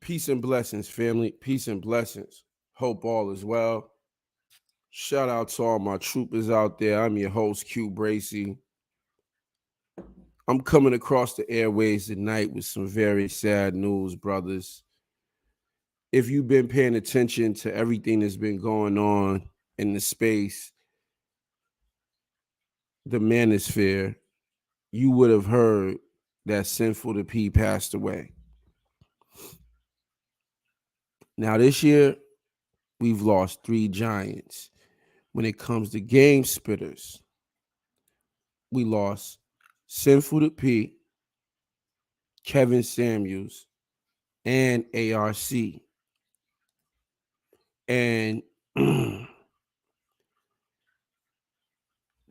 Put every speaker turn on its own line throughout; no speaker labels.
Peace and blessings, family. Peace and blessings. Hope all is well. Shout out to all my troopers out there. I'm your host, CueBracey. I'm coming across the airways tonight with some very sad news, brothers. If you've been paying attention to everything that's been going on in the space, the manosphere, you would have heard that Sinful the P passed away. Now, this year, we've lost three giants. When it comes to game spitters, we lost Sinful the P, Kevin Samuels, and ARC. And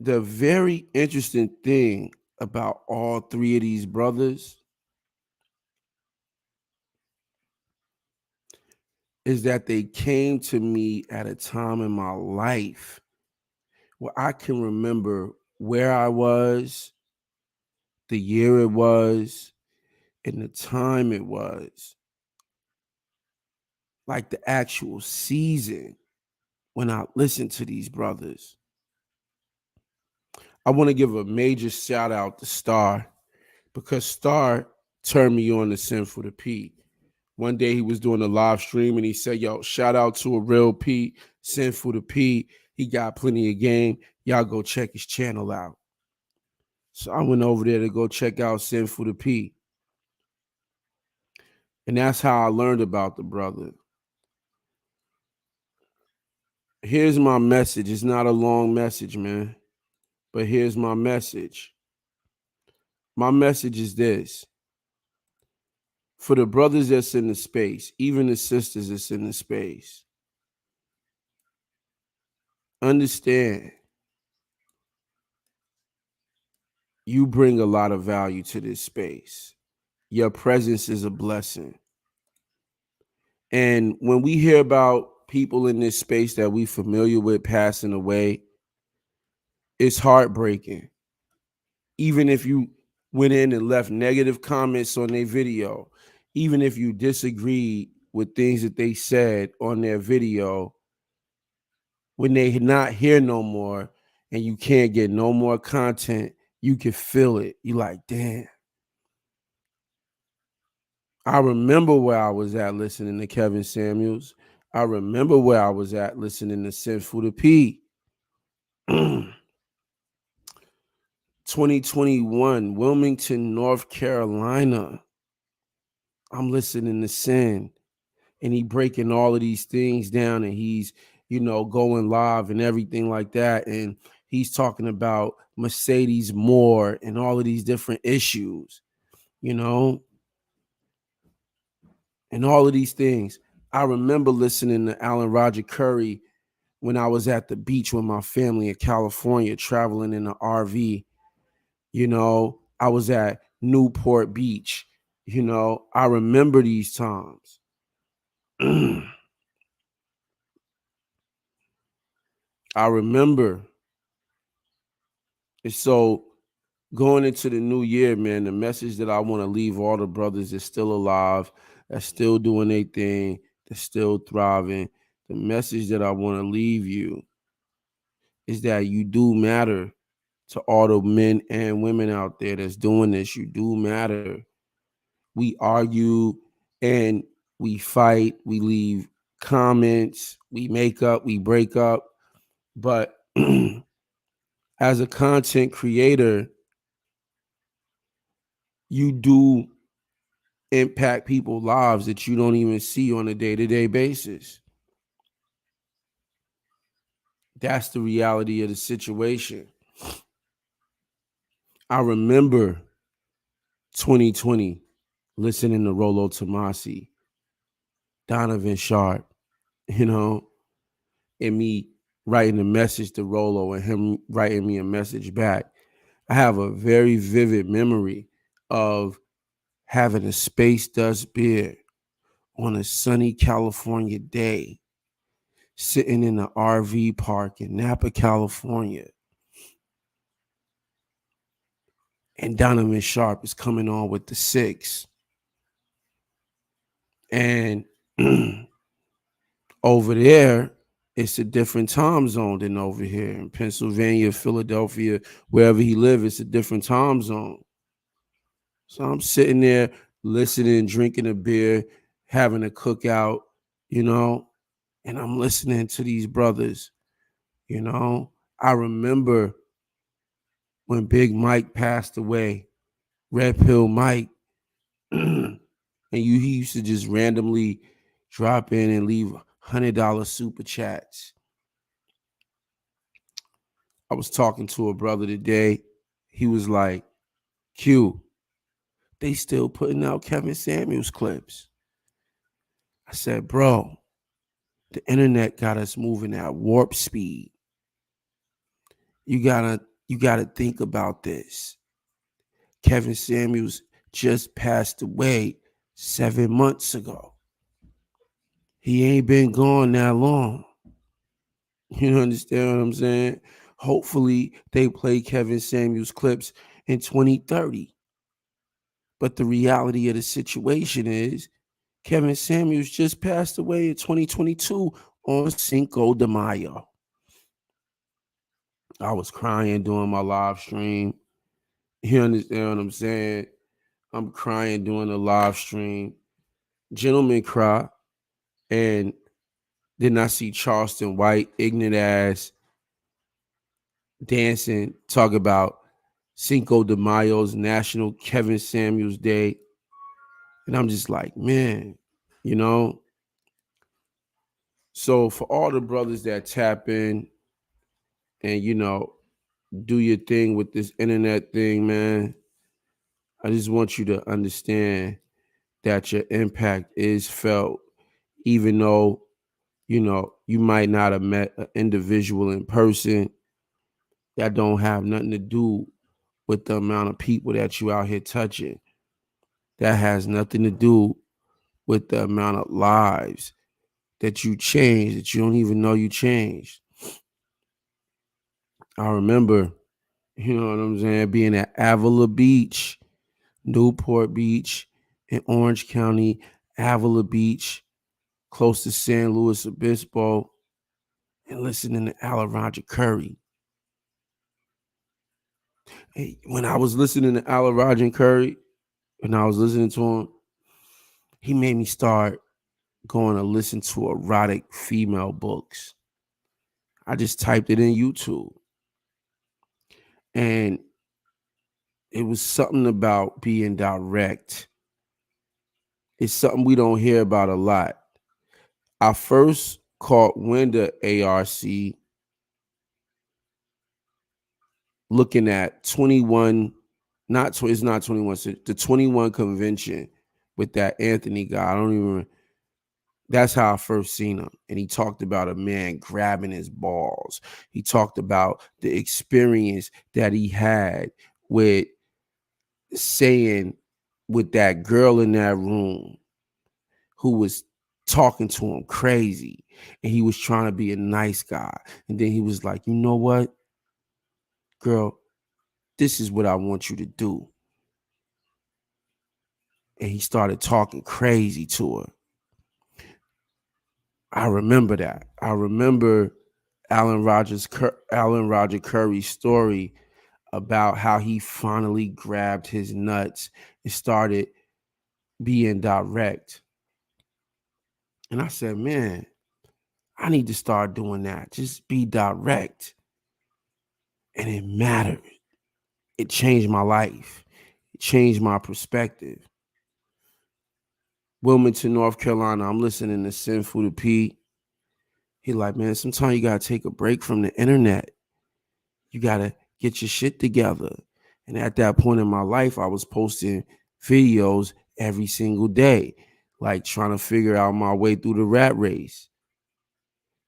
the very interesting thing about all three of these brothers is that they came to me at a time in my life where I can remember where I was, the year it was, and the time it was. Like the actual season when I listened to these brothers. I want to give a major shout out to Star because Star turned me on to Sinful to Pete. One day he was doing a live stream and he said, yo, shout out to a real Pete, Sinful to Pete. He got plenty of game. Y'all go check his channel out. So I went over there to go check out Sinful to Pete. And that's how I learned about the brother. Here's my message. It's not a long message, man. But here's my message. My message is this. For the brothers that's in the space, even the sisters that's in the space, understand you bring a lot of value to this space. Your presence is a blessing. And when we hear about people in this space that we familiar with passing away, it's heartbreaking. Even if you went in and left negative comments on their video, even if you disagree with things that they said on their video, when they not here no more and you can't get no more content, you can feel it. You like, damn. I remember where I was at listening to Kevin Samuels. I remember where I was at listening to Sinful to P. 2021, Wilmington, North Carolina. I'm listening to Sin, and he breaking all of these things down, and he's, going live and everything like that. And he's talking about Mercedes Moore and all of these different issues, and all of these things. I remember listening to Alan Roger Curry when I was at the beach with my family in California, traveling in an RV. I was at Newport Beach. I remember these times. I remember. And so going into the new year, man, the message that I want to leave all the brothers that's still alive, that's still doing their thing, that's still thriving, the message that I want to leave you is that you do matter to all the men and women out there that's doing this. You do matter. We argue and we fight, we leave comments, we make up, we break up. But as a content creator, you do impact people's lives that you don't even see on a day-to-day basis. That's the reality of the situation. I remember 2020 listening to Rollo Tomasi, Donovan Sharp, and me writing a message to Rollo and him writing me a message back. I have a very vivid memory of having a Space Dust beer on a sunny California day, sitting in an RV park in Napa, California. And Donovan Sharp is coming on with the 6. And over there, it's a different time zone than over here in Pennsylvania, Philadelphia, wherever he lives. It's a different time zone. So I'm sitting there listening, drinking a beer, having a cookout, you know, and I'm listening to these brothers, you know. I remember when Big Mike passed away, Red Pill Mike, and he used to just randomly drop in and leave $100 super chats. I was talking to a brother today. He was like, Q, they still putting out Kevin Samuels clips. I said, bro, the internet got us moving at warp speed. You gotta think about this. Kevin Samuels just passed away 7 months ago. He ain't been gone that long. You understand what I'm saying? Hopefully they play Kevin Samuels clips in 2030. But the reality of the situation is Kevin Samuels just passed away in 2022 on Cinco de Mayo. I was crying during my live stream. You understand what I'm saying? I'm crying during the live stream. Gentlemen cry. And then I see Charleston White, ignorant ass, dancing, talk about Cinco de Mayo's National Kevin Samuels Day. And I'm just like, man, you know? So for all the brothers that tap in and, do your thing with this internet thing, man, I just want you to understand that your impact is felt, even though, you might not have met an individual in person. That don't have nothing to do with the amount of people that you out here touching. That has nothing to do with the amount of lives that you changed that you don't even know you changed. I remember, you know what I'm saying, being at Avila Beach, Newport Beach, in Orange County, Avila Beach, close to San Luis Obispo, and listening to Alan Roger Curry. Hey, when I was listening to Alan Roger Curry, when I was listening to him, he made me start going to listen to erotic female books. I just typed it in YouTube. And it was something about being direct. It's something we don't hear about a lot. I first caught wind of ARC looking at 21, it's not 21, the 21 convention with that Anthony guy. I don't even, that's how I first seen him. And he talked about a man grabbing his balls. He talked about the experience that he had with saying with that girl in that room who was talking to him crazy, and he was trying to be a nice guy. And then he was like, you know what, girl, this is what I want you to do. And he started talking crazy to her. I remember that. I remember Alan Roger Curry's story about how he finally grabbed his nuts and started being direct. And I said, man, I need to start doing that. Just be direct. And it mattered. It changed my life. It changed my perspective. Wilmington, North Carolina, I'm listening to Sinful to Pete. He like, man, sometimes you got to take a break from the internet. You got to get your shit together. And at that point in my life, I was posting videos every single day, like trying to figure out my way through the rat race.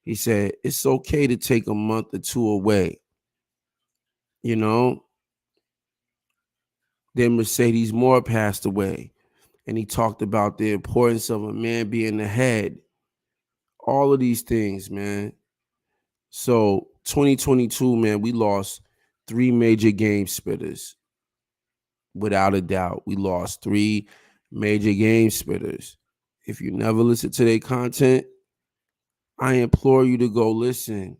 He said, it's okay to take a month or two away. You know, then Mercedes Moore passed away. And he talked about the importance of a man being the head. All of these things, man. So 2022, man, we lost 3 major game spitters. Without a doubt, we lost 3 major game spitters. If you never listen to their content, I implore you to go listen,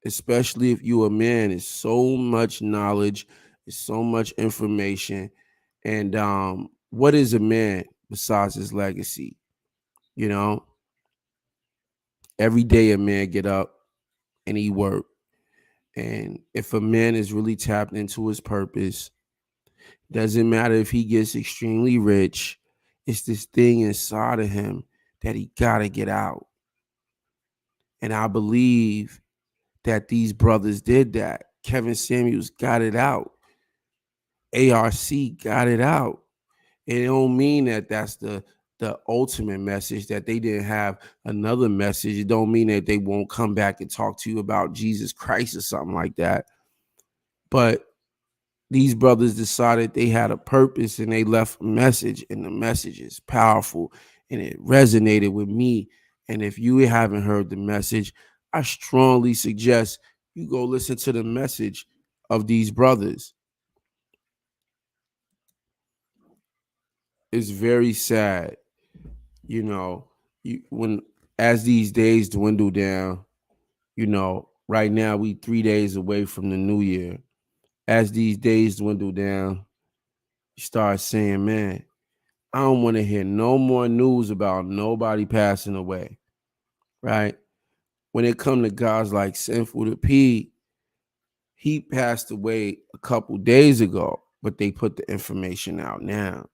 especially if you a man. It's so much knowledge, it's so much information. And what is a man besides his legacy? You know, every day a man get up and he work. And if a man is really tapped into his purpose, doesn't matter if he gets extremely rich, it's this thing inside of him that he gotta get out. And I believe that these brothers did that. Kevin Samuels got it out. ARC got it out. It don't mean that that's the ultimate message, that they didn't have another message. It don't mean that they won't come back and talk to you about Jesus Christ or something like that. But these brothers decided they had a purpose and they left a message, and the message is powerful and it resonated with me. And if you haven't heard the message, I strongly suggest you go listen to the message of these brothers. It's very sad, you know, when as these days dwindle down, right now we 3 days away from the new year. As these days dwindle down, you start saying, man, I don't want to hear no more news about nobody passing away, right? When it come to guys like Sinful the P, he passed away a couple days ago, but they put the information out now.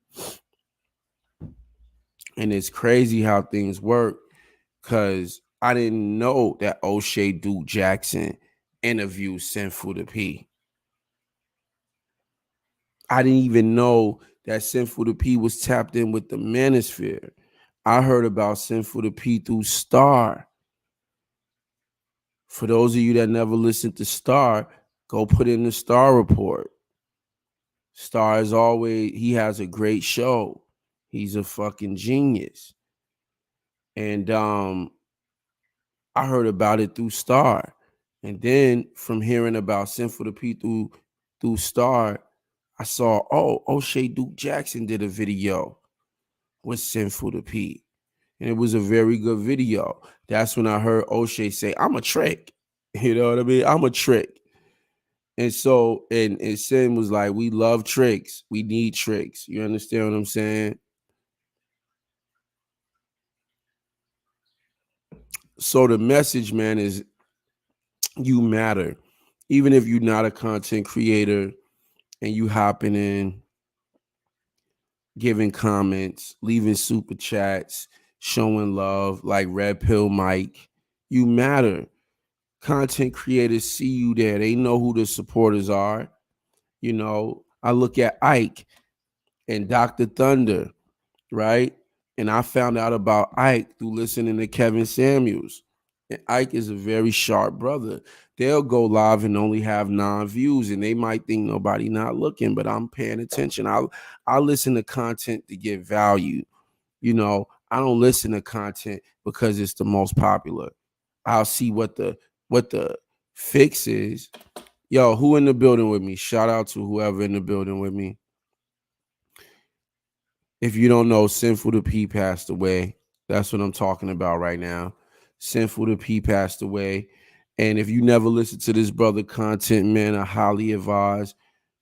And it's crazy how things work, because I didn't know that O'Shea Duke Jackson interviewed Sinful the P. I didn't even know that Sinful the P was tapped in with the manosphere. I heard about Sinful the P through Star. For those of you that never listened to Star, go put in the Star Report. Star is always, he has a great show. He's a fucking genius. And I heard about it through Star. And then from hearing about Sinful the P through Star, I saw, O'Shea Duke Jackson did a video with Sinful the P. And it was a very good video. That's when I heard O'Shea say, I'm a trick. You know what I mean? I'm a trick. And so, and Sin was like, we love tricks. We need tricks. You understand what I'm saying? So the message, man, is you matter. Even if you're not a content creator and you hopping in, giving comments, leaving super chats, showing love like Red Pill Mike, you matter. Content creators see you there. They know who the supporters are. I look at Ike and Dr. Thunder, right? And I found out about Ike through listening to Kevin Samuels. And Ike is a very sharp brother. They'll go live and only have 9 views, and they might think nobody not looking, but I'm paying attention. I listen to content to get value. I don't listen to content because it's the most popular. I'll see what the fix is. Yo, who in the building with me? Shout out to whoever in the building with me. If you don't know, Sinful the P passed away. That's what I'm talking about right now. Sinful the P passed away. And if you never listen to this brother content, man, I highly advise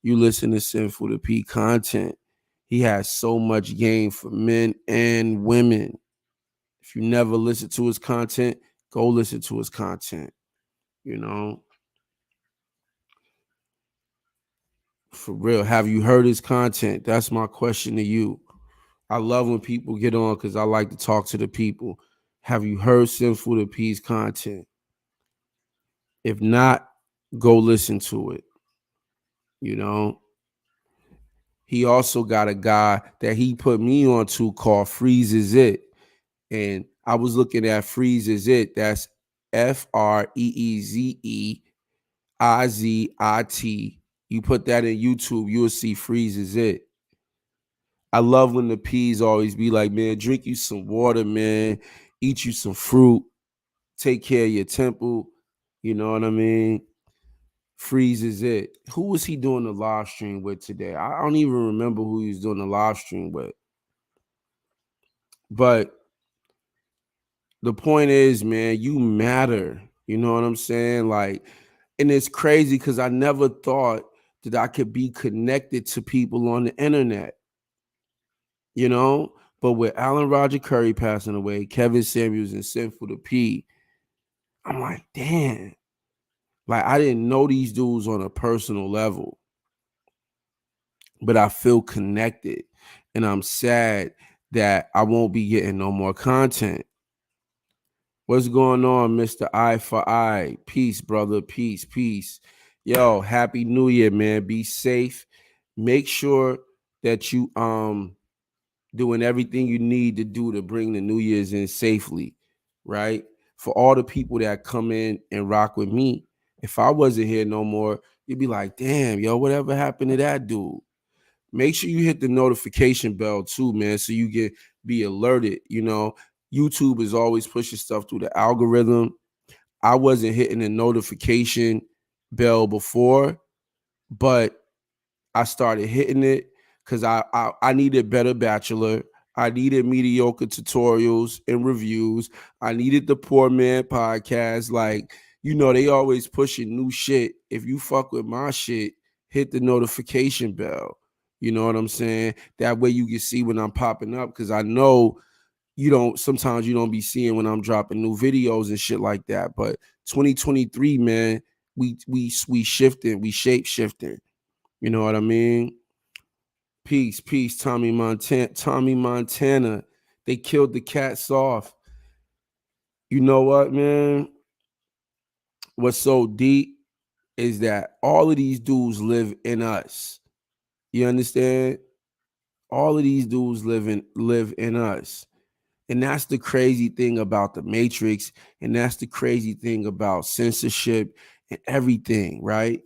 you listen to Sinful the P content. He has so much game for men and women. If you never listen to his content, go listen to his content. For real. Have you heard his content? That's my question to you. I love when people get on because I like to talk to the people. Have you heard Sinful the P's content? If not, go listen to it. You know, he also got a guy that he put me on to called Freeze Is It. And I was looking at Freeze Is It. That's FreezeIzit. You put that in YouTube, you'll see Freeze Is It. I love when the P's always be like, man, drink you some water, man. Eat you some fruit. Take care of your temple. You know what I mean? Freeze Is It. Who was he doing the live stream with today? I don't even remember who he was doing the live stream with. But the point is, man, you matter. You know what I'm saying? Like, and it's crazy because I never thought that I could be connected to people on the internet, you know? But with Alan Roger Curry passing away, Kevin Samuels and Sinful the P, I'm like, damn. Like, I didn't know these dudes on a personal level, but I feel connected. And I'm sad that I won't be getting no more content. What's going on, Mr. Eye for Eye? Peace, brother. Peace, peace. Yo, happy New Year, man. Be safe. Make sure that you doing everything you need to do to bring the New Year's in safely, right? For all the people that come in and rock with me, if I wasn't here no more, you'd be like, damn, yo, whatever happened to that dude? Make sure you hit the notification bell too, man, so you get be alerted. You know, YouTube is always pushing stuff through the algorithm. I wasn't hitting the notification bell before, but I started hitting it because I needed better bachelor. I needed mediocre tutorials and reviews. I needed the Poor Man podcast. Like, you know, they always pushing new shit. If you fuck with my shit, hit the notification bell. You know what I'm saying? That way you can see when I'm popping up, because I know sometimes you don't be seeing when I'm dropping new videos and shit like that. But 2023, man, we shifting, we shape shifting. You know what I mean? Peace, peace, Tommy Montana. Tommy Montana. They killed the cats off. You know what, man? What's so deep is that all of these dudes live in us. You understand? All of these dudes live in us. And that's the crazy thing about the Matrix. And that's the crazy thing about censorship and everything, right?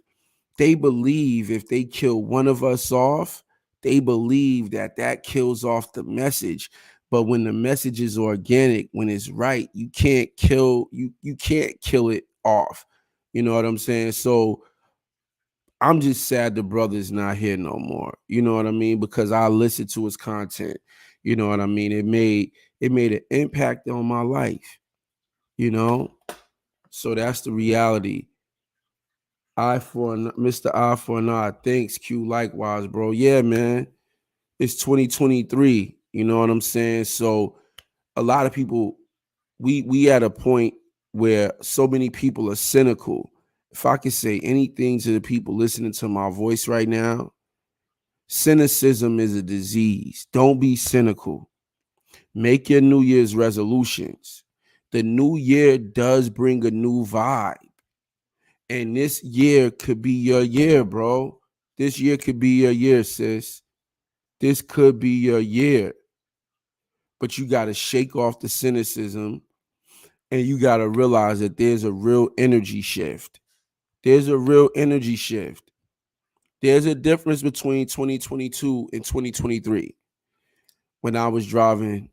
They believe if they kill one of us off, they believe that that kills off the message. But when the message is organic, when it's right, you can't kill it off. You know what I'm saying? So I'm just sad the brother's not here no more. You know what I mean? Because I listened to his content. You know what I mean? It made an impact on my life, you know? So that's the reality. Mr. I for an eye. Thanks, Q. Likewise, bro. Yeah, man. It's 2023. You know what I'm saying? So a lot of people, we at a point where so many people are cynical. If I could say anything to the people listening to my voice right now, cynicism is a disease. Don't be cynical. Make your New Year's resolutions. The new year does bring a new vibe. And this year could be your year, bro. This year could be your year, sis. This could be your year. But you got to shake off the cynicism, and you got to realize that there's a real energy shift. There's a real energy shift. There's a difference between 2022 and 2023. When I was driving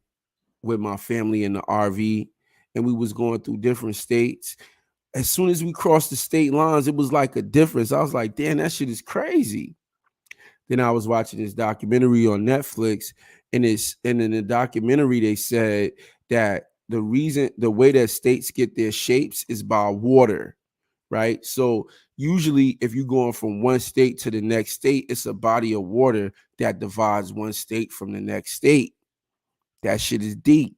with my family in the RV and we was going through different states, as soon as we crossed the state lines, it was like a difference. I was like, damn, that shit is crazy. Then I was watching this documentary on Netflix, and in the documentary they said that the way that states get their shapes is by water, right? So usually if you're going from one state to the next state, it's a body of water that divides one state from the next state. That shit is deep.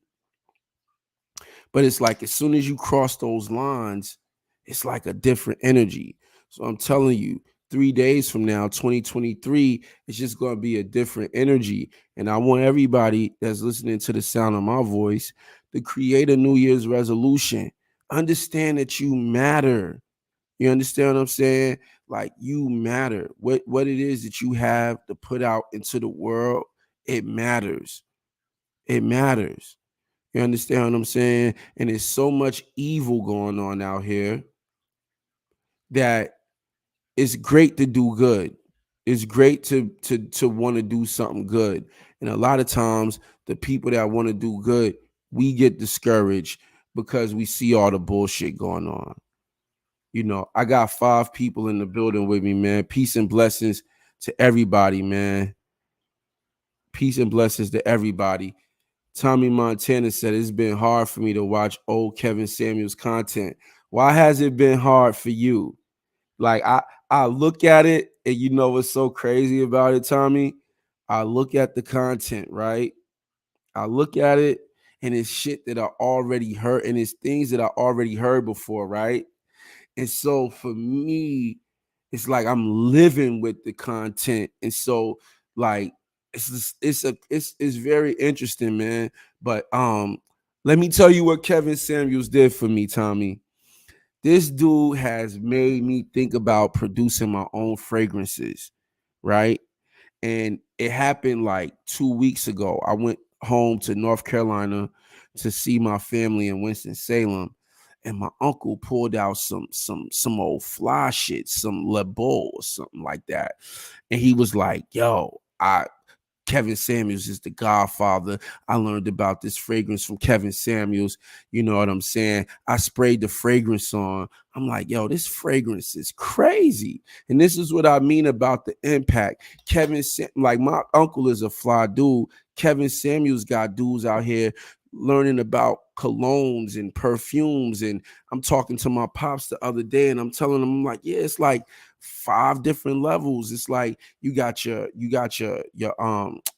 But it's like as soon as you cross those lines, it's like a different energy. So I'm telling you, 3 days from now, 2023, it's just going to be a different energy. And I want everybody that's listening to the sound of my voice to create a New Year's resolution. Understand that you matter. You understand what I'm saying? Like, you matter. What it is that you have to put out into the world, it matters. It matters. You understand what I'm saying? And there's so much evil going on out here that it's great to do good. It's great to want to do something good. And a lot of times the people that want to do good, we get discouraged because we see all the bullshit going on. You know, I got 5 people in the building with me, man. Peace and blessings to everybody, man. Peace and blessings to everybody. Tommy Montana said it's been hard for me to watch old Kevin Samuels content. Why has it been hard for you? Like I look at it, and you know what's so crazy about it, Tommy? I look at the content, right? I look at it, and it's shit that I already heard, and it's things that I already heard before, right? And so for me, it's like I'm living with the content. And so like it's very interesting, man. But let me tell you what Kevin Samuels did for me, Tommy. This dude has made me think about producing my own fragrances, right? And it happened like 2 weeks ago. I went home to North Carolina to see my family in Winston-Salem, and my uncle pulled out some old fly shit, some Le Beau or something like that. And he was like, yo, Kevin Samuels is the godfather. I learned about this fragrance from Kevin Samuels. You know what I'm saying? I sprayed the fragrance on. I'm like, yo, this fragrance is crazy. And this is what I mean about the impact. Like my uncle is a fly dude. Kevin Samuels got dudes out here learning about colognes and perfumes. And I'm talking to my pops the other day, and I'm telling him, I'm like, yeah, it's like 5 different levels. It's like you got your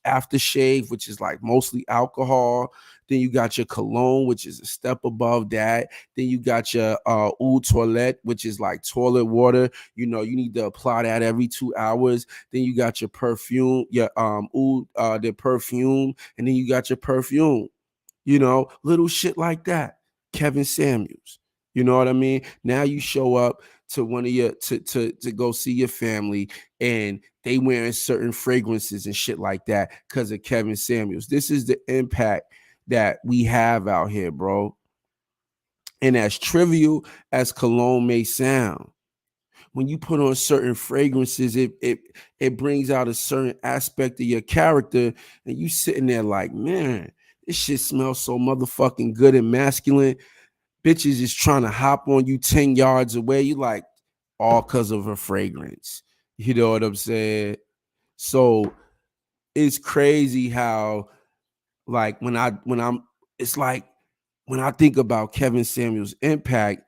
aftershave, which is like mostly alcohol. Then you got your cologne, which is a step above that. Then you got your eau toilette, which is like toilet water. You know, you need to apply that every 2 hours. Then you got your perfume, your the perfume, and then you got your perfume. You know, little shit like that. Kevin Samuels. You know what I mean? Now you show up to one of your to go see your family, and they wearing certain fragrances and shit like that because of Kevin Samuels. This is the impact that we have out here, bro. And as trivial as cologne may sound, when you put on certain fragrances, it brings out a certain aspect of your character, and you sitting there like, man, this shit smells so motherfucking good and masculine. Bitches is trying to hop on you 10 yards away. You like, all because of a fragrance. You know what I'm saying? So it's crazy how, like, it's like when I think about Kevin Samuels' impact,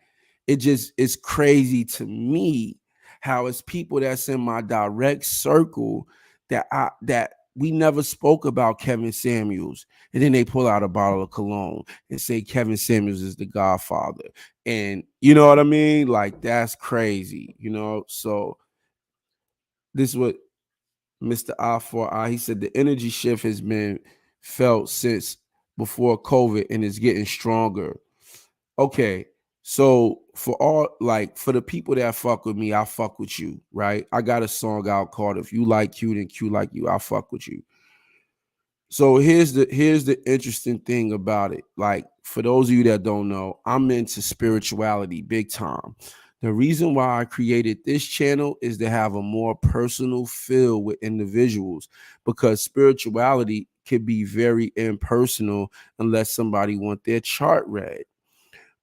it's crazy to me how it's people that's in my direct circle that we never spoke about Kevin Samuels, and then they pull out a bottle of cologne and say Kevin Samuels is the godfather. And you know what I mean? Like, that's crazy, you know? So this is what Mr. I4I, he said the energy shift has been felt since before COVID and is getting stronger. Okay. So for the people that fuck with me, I fuck with you, right? I got a song out called If You Like Q, Then Q Like You, I fuck with you. So here's the interesting thing about it. Like, for those of you that don't know, I'm into spirituality big time. The reason why I created this channel is to have a more personal feel with individuals, because spirituality can be very impersonal unless somebody want their chart read.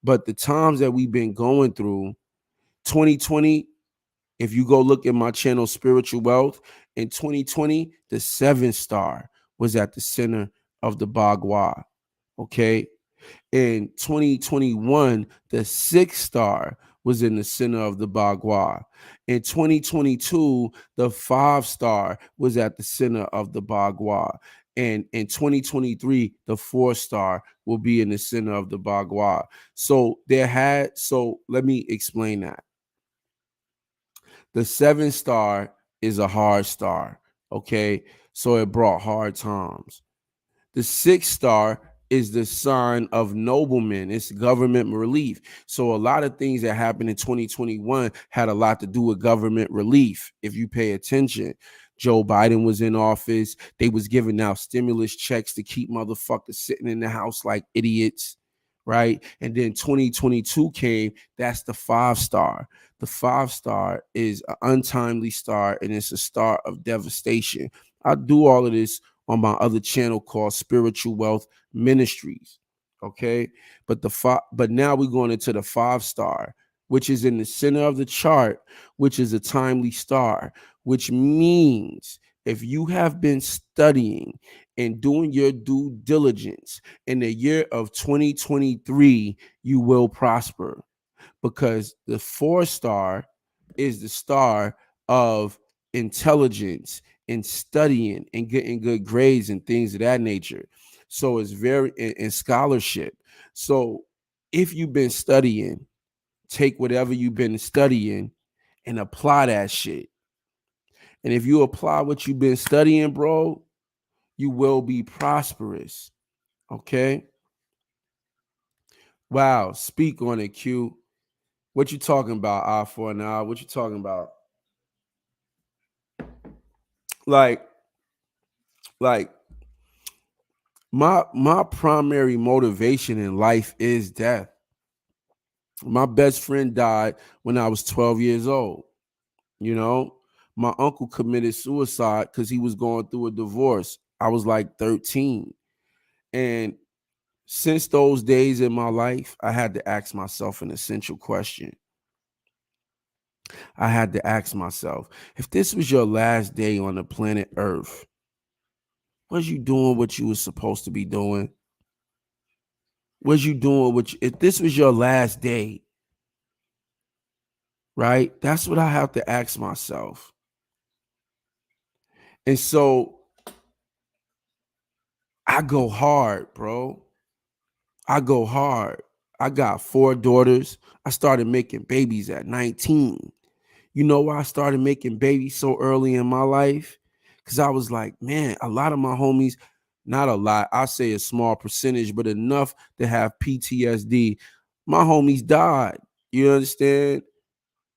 But the times that we've been going through, 2020, if you go look at my channel, Spiritual Wealth, in 2020, the 7 star was at the center of the Bagua. Okay. In 2021, the 6 star was in the center of the Bagua. In 2022, the 5 star was at the center of the Bagua. And in 2023, the 4 star will be in the center of the Bagua. So let me explain that. The 7 star is a hard star. Okay. So it brought hard times. The 6 star is the sign of noblemen. It's government relief. So a lot of things that happened in 2021 had a lot to do with government relief. If you pay attention, Joe Biden was in office. They was giving out stimulus checks to keep motherfuckers sitting in the house like idiots, right? And then 2022 came. That's the 5 star. The 5 star is an untimely star, and it's a star of devastation. I do all of this on my other channel called Spiritual Wealth Ministries. Okay. But now we're going into the 5 star, which is in the center of the chart, which is a timely star, which means if you have been studying and doing your due diligence in the year of 2023, you will prosper, because the 4 star is the star of intelligence and studying and getting good grades and things of that nature. So it's very in scholarship. So if you've been studying, take whatever you've been studying and apply that shit. And if you apply what you've been studying, bro, you will be prosperous. Okay? Wow. Speak on it, Q. What you talking about, I for now? What you talking about? Like, like my primary motivation in life is death. My best friend died when I was 12 years old. You know, my uncle committed suicide because he was going through a divorce. I was like 13. And since those days in my life, I had to ask myself an essential question. I had to ask myself, if this was your last day on the planet Earth, was you doing what you was supposed to be doing? Was you doing what if this was your last day, right? That's what I have to ask myself. And so I go hard, bro. I go hard. I got 4 daughters. I started making babies at 19. You know why I started making babies so early in my life? Because I was like, man, a lot of my homies, not a lot, I say a small percentage, but enough to have PTSD. My homies died. You understand?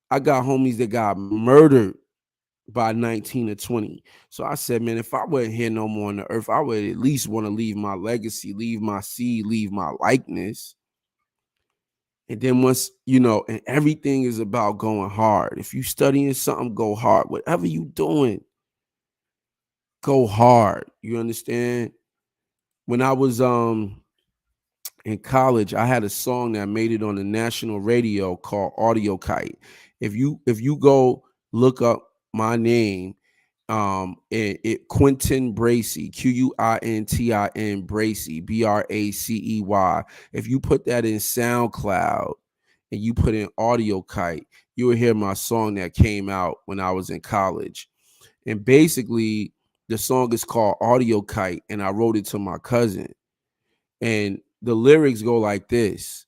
I got homies that got murdered by 19 or 20. So I said, man, if I wasn't here no more on the earth, I would at least want to leave my legacy, leave my seed, leave my likeness. And then once, and everything is about going hard. If you studying something, go hard. Whatever you doing, go hard. You understand? When I was in college, I had a song that made it on the national radio called Audio Kite. If you go look up my name, Quentin Bracey, Quintin Bracey, Bracey. If you put that in SoundCloud and you put in Audio Kite, you will hear my song that came out when I was in college. And basically, the song is called Audio Kite, and I wrote it to my cousin. And the lyrics go like this: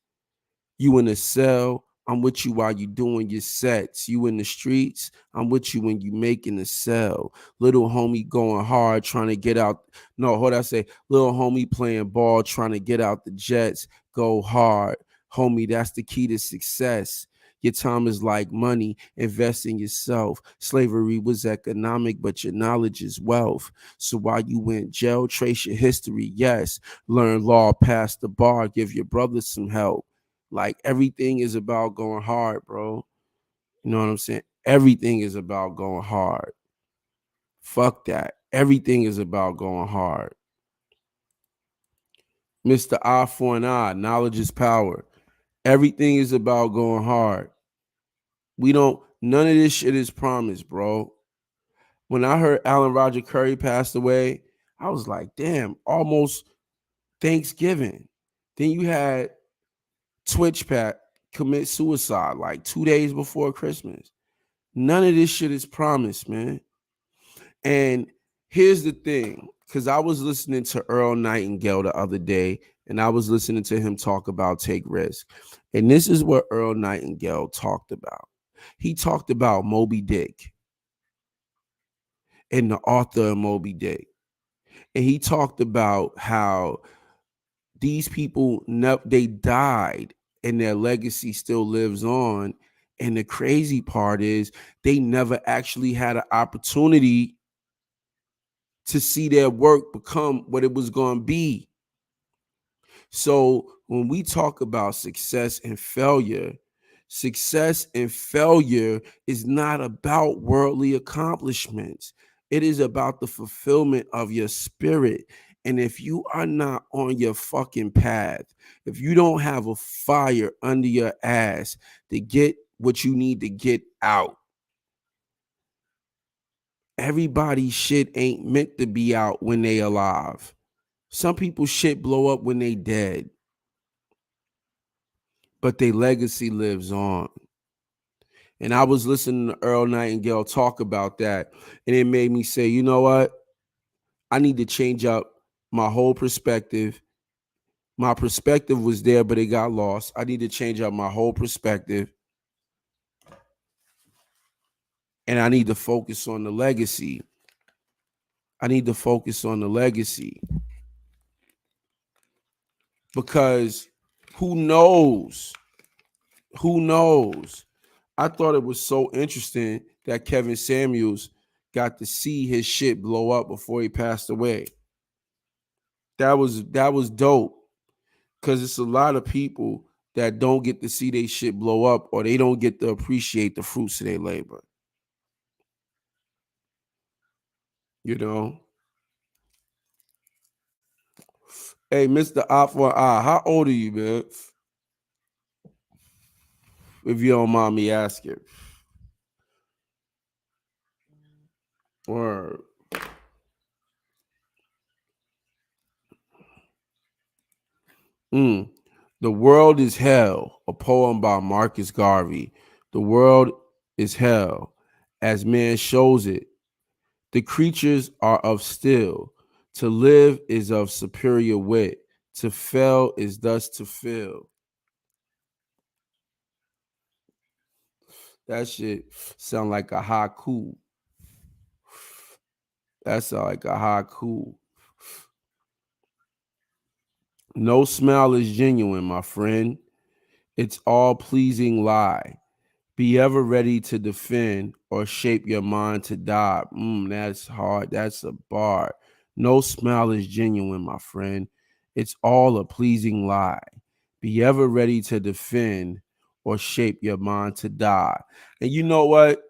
you in the cell, I'm with you while you doing your sets. You in the streets, I'm with you when you making the cell. Little homie going hard, trying to get out. No, hold on, I say, little homie playing ball, trying to get out the jets. Go hard. Homie, that's the key to success. Your time is like money. Invest in yourself. Slavery was economic, but your knowledge is wealth. So while you in jail, trace your history. Yes. Learn law, pass the bar, give your brother some help. Like, everything is about going hard, bro. You know what I'm saying? Everything is about going hard. Fuck that. Everything is about going hard. Mr. I for an I, knowledge is power. Everything is about going hard. None of this shit is promised, bro. When I heard Alan Roger Curry passed away, I was like, damn, almost Thanksgiving. Then you had Twitch Pat commit suicide like 2 days before Christmas. None of this shit is promised, man. And here's the thing, because I was listening to Earl Nightingale the other day, and I was listening to him talk about take risk. And this is what Earl Nightingale talked about. He talked about Moby Dick and the author of Moby Dick. And he talked about how these people, they died and their legacy still lives on. And the crazy part is they never actually had an opportunity to see their work become what it was going to be. So when we talk about success and failure is not about worldly accomplishments. It is about the fulfillment of your spirit. And if you are not on your fucking path, if you don't have a fire under your ass to get what you need to get out, Everybody's shit ain't meant to be out when they alive. Some people shit blow up when they dead, but their legacy lives on. And I was listening to Earl Nightingale talk about that, and it made me say, you know what? I need to change up my whole perspective. My perspective was there, but it got lost. I need to change up my whole perspective, and I need to focus on the legacy. I need to focus on the legacy because who knows? Who knows? I thought it was so interesting that Kevin Samuels got to see his shit blow up before he passed away. That was dope because it's a lot of people that don't get to see their shit blow up or they don't get to appreciate the fruits of their labor. You know? Hey, Mr. Alpha I, how old are you, man? If you don't mind me asking. Word. Mm. The World is Hell, a poem by Marcus Garvey. The world is hell, as man shows it. The creatures are of steel. To live is of superior wit. To fail is thus to fail. That shit sound like a haiku. That sound like a haiku. No smile is genuine, my friend. It's all pleasing lie. Be ever ready to defend or shape your mind to die. That's hard. That's a bar. No smile is genuine, my friend. It's all a pleasing lie. Be ever ready to defend or shape your mind to die. And you know what?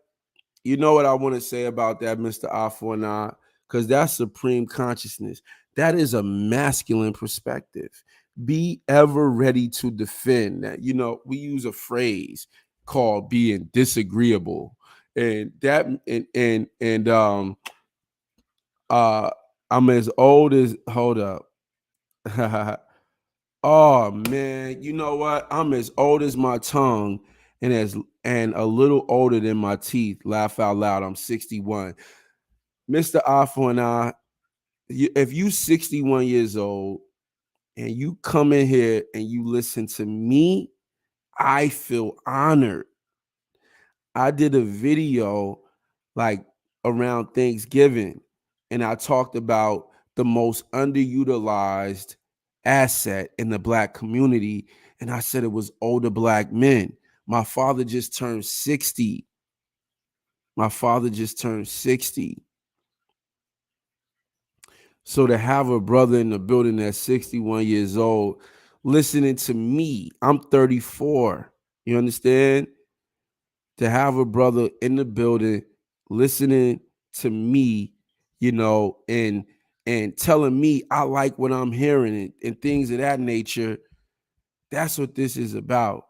You know what I want to say about that, Mr. I49? Because that's supreme consciousness. That is a masculine perspective. Be ever ready to defend. That, we use a phrase called being disagreeable. And that and uh I'm as old as hold up. Oh man, you know what? I'm as old as my tongue and a little older than my teeth. Laugh out loud. I'm 61. Mr. Alpha and if you 61 years old and you come in here and you listen to me, I feel honored. I did a video like around Thanksgiving and I talked about the most underutilized asset in the black community. And I said it was older black men. My father just turned 60. My father just turned 60. So to have a brother in the building that's 61 years old, listening to me, I'm 34. You understand? To have a brother in the building listening to me, and telling me I like what I'm hearing and things of that nature. That's what this is about.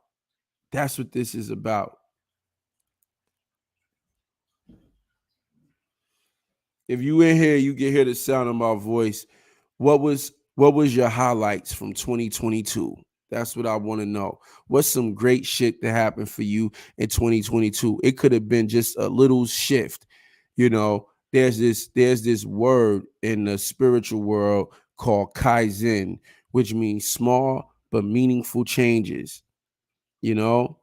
That's what this is about. If you in here, you can hear the sound of my voice. What was your highlights from 2022? That's what I want to know. What's some great shit that happened for you in 2022? It could have been just a little shift. There's this word in the spiritual world called kaizen, which means small but meaningful changes, you know?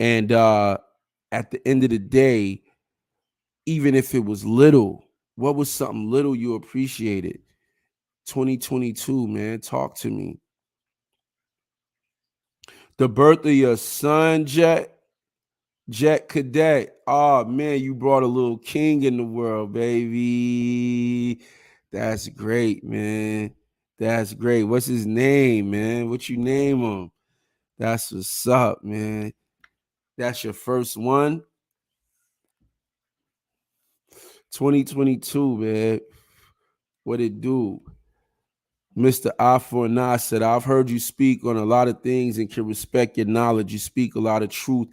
And at the end of the day, even if it was little, what was something little you appreciated? 2022, man, talk to me. The birth of your son, Jet Cadet. Oh man, you brought a little king in the world, baby. That's great, man. That's great. What's his name, man? What you name him? That's what's up, man. That's your first one. 2022, man. What it do? Mr. I49 said, I've heard you speak on a lot of things and can respect your knowledge. You speak a lot of truth.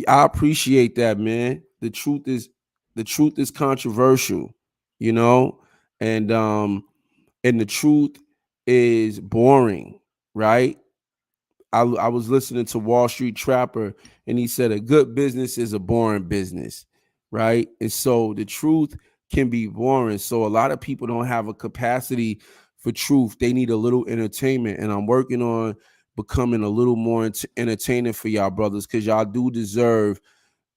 I appreciate that, man. The truth is The truth is controversial, you know, and the truth is boring, right? I was listening to Wall Street Trapper, and he said a good business is a boring business, right? And so the truth can be boring. So a lot of people don't have a capacity for truth. They need a little entertainment, and I'm working on becoming a little more entertaining for y'all brothers, because y'all do deserve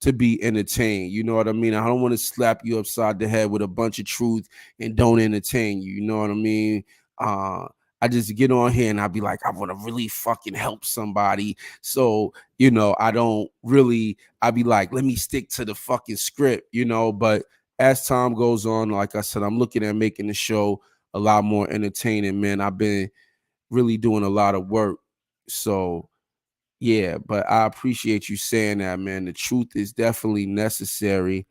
to be entertained. You know what I mean? I don't want to slap you upside the head with a bunch of truth and don't entertain you. You know what I mean? Uh, I just get on here and I'll be like, I want to really fucking help somebody. So, I don't really, I'll be like, let me stick to the fucking script. But as time goes on, like I said, I'm looking at making the show a lot more entertaining, man. I've been really doing a lot of work. So, yeah, but I appreciate you saying that, man. The truth is definitely necessary,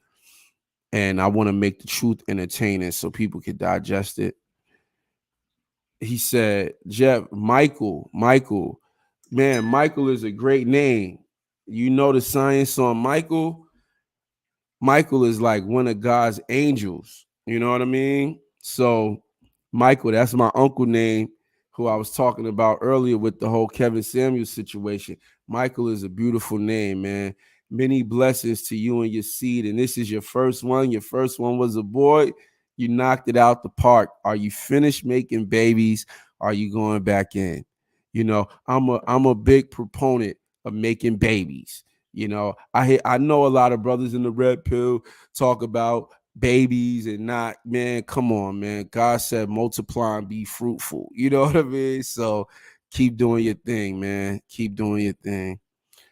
and I want to make the truth entertaining so people can digest it. He said, Jeff, Michael, man, Michael is a great name. You know the science on Michael? Michael is like one of God's angels. You know what I mean? So, Michael, that's my uncle name, who I was talking about earlier with the whole Kevin Samuels situation. Michael is a beautiful name, man. Many blessings to you and your seed. And this is your first one. Your first one was a boy. You knocked it out the park. Are you finished making babies? Are you going back in? I'm a big proponent of making babies. I know a lot of brothers in the red pill talk about babies and not, man, come on, man. God said multiply and be fruitful. You know what I mean? So keep doing your thing, man. Keep doing your thing.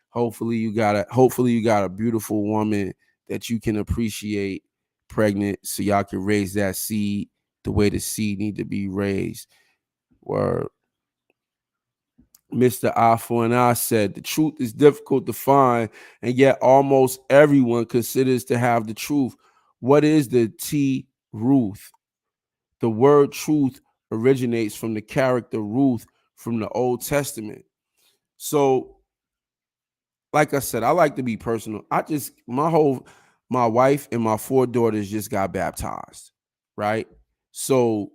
Hopefully you got a beautiful woman that you can appreciate pregnant, so y'all can raise that seed the way the seed need to be raised. Word. Mr. I for an I said, the truth is difficult to find, and yet almost everyone considers to have the truth. What is the T Ruth? The word truth originates from the character Ruth from the Old Testament. So, like I said, I like to be personal. My wife and my 4 daughters just got baptized, right? So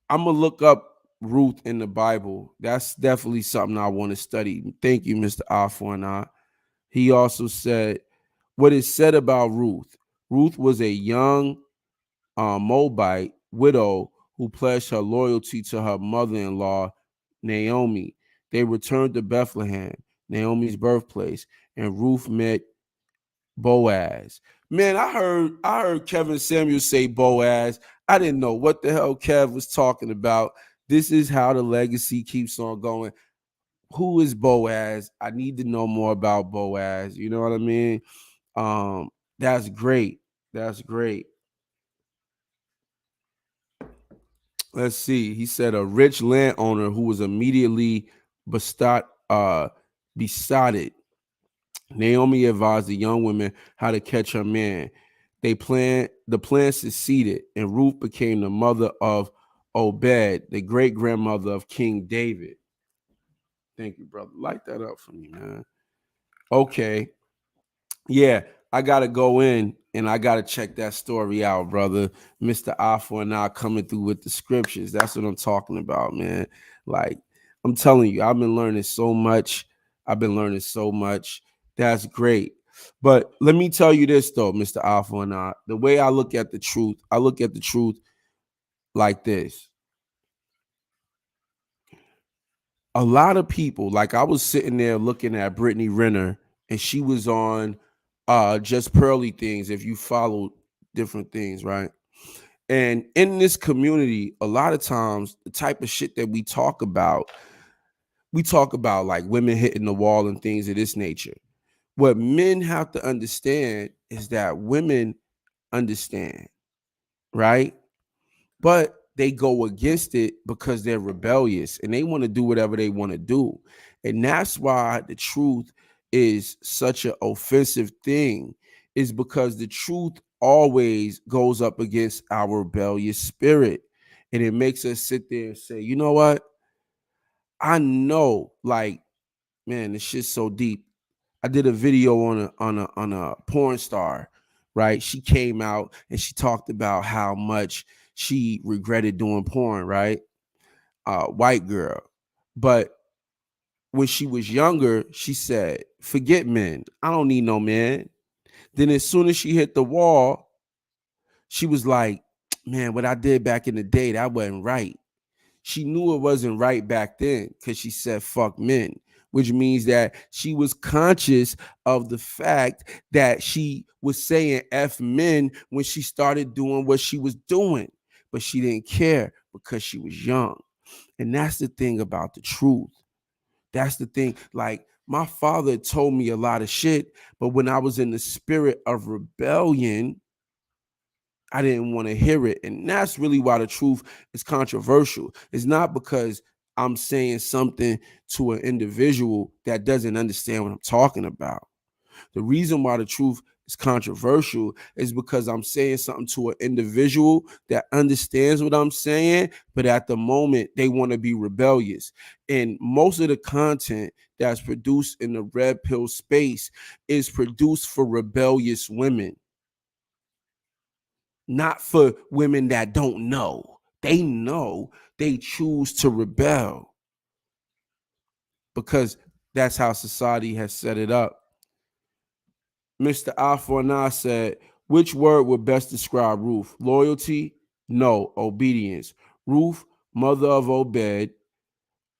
I'm gonna look up Ruth in the Bible. That's definitely something I want to study. Thank you, Mr. I. He also said what is said about Ruth. Ruth was a young Moabite widow who pledged her loyalty to her mother-in-law, Naomi. They returned to Bethlehem, Naomi's birthplace, and Ruth met Boaz. Man, I heard Kevin Samuels say Boaz. I didn't know what the hell Kev was talking about. This is how the legacy keeps on going. Who is Boaz? I need to know more about Boaz. You know what I mean? Um, that's great. That's great. Let's see. He said a rich landowner who was immediately bestot, uh, besotted. Naomi advised the young women how to catch her man. The plan succeeded, and Ruth became the mother of Obed, the great grandmother of King David. Thank you, brother. Light that up for me, man. Okay. Yeah, I gotta go in and I gotta check that story out, brother. Mr. Alpha and I coming through with the scriptures. That's what I'm talking about, man. Like, I'm telling you, I've been learning so much. I've been learning so much. That's great. But let me tell you this though, Mr. Alpha and I. The way I look at the truth like this. A lot of people, like I was sitting there looking at Brittany Renner, and she was on Just Pearly Things, if you follow different things, right? And in this community, a lot of times the type of shit that we talk about like women hitting the wall and things of this nature. What men have to understand is that women understand, right? But they go against it because they're rebellious and they want to do whatever they want to do. And that's why the truth is such an offensive thing, is because the truth always goes up against our rebellious spirit. And it makes us sit there and say, you know what? I know, like, man, this shit's so deep. I did a video on a porn star, right? She came out and she talked about how much she regretted doing porn, right? White girl. But when she was younger, she said, forget men. I don't need no man. Then as soon as she hit the wall, she was like, man, what I did back in the day, that wasn't right. She knew it wasn't right back then because she said fuck men, which means that she was conscious of the fact that she was saying F men when she started doing what she was doing, but she didn't care because she was young. And that's the thing about the truth. That's the thing. Like, my father told me a lot of shit, but when I was in the spirit of rebellion, I didn't want to hear it. And that's really why the truth is controversial. It's not because I'm saying something to an individual that doesn't understand what I'm talking about. The reason why the truth is controversial is because I'm saying something to an individual that understands what I'm saying, but at the moment they want to be rebellious. And most of the content that's produced in the red pill space is produced for rebellious women, not for women that don't know. They know, they choose to rebel because that's how society has set it up. Mr. Alforna said, which word would best describe Ruth? Loyalty? No, obedience. Ruth, mother of Obed.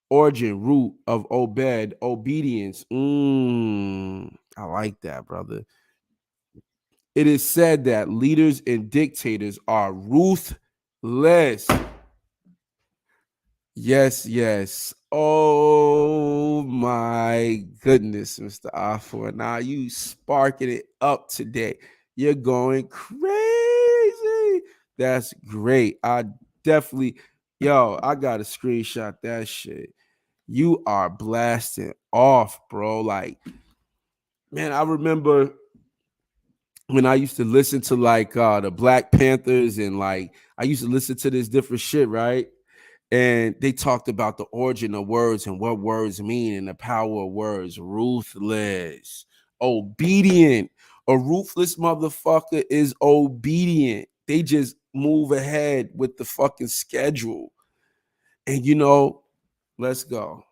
Origin, root of Obed. Obedience. I like that, brother. It is said that leaders and dictators are ruthless. Yes, yes. Oh my goodness, Mr. Afor. Now you sparking it up today. You're going crazy. That's great. I definitely, I gotta screenshot that shit. You are blasting off, bro. Like, man, I remember when I used to listen to like the Black Panthers and like I used to listen to this different shit, right? And they talked about the origin of words and what words mean and the power of words. Ruthless, obedient. A ruthless motherfucker is obedient. They just move ahead with the fucking schedule. And let's go.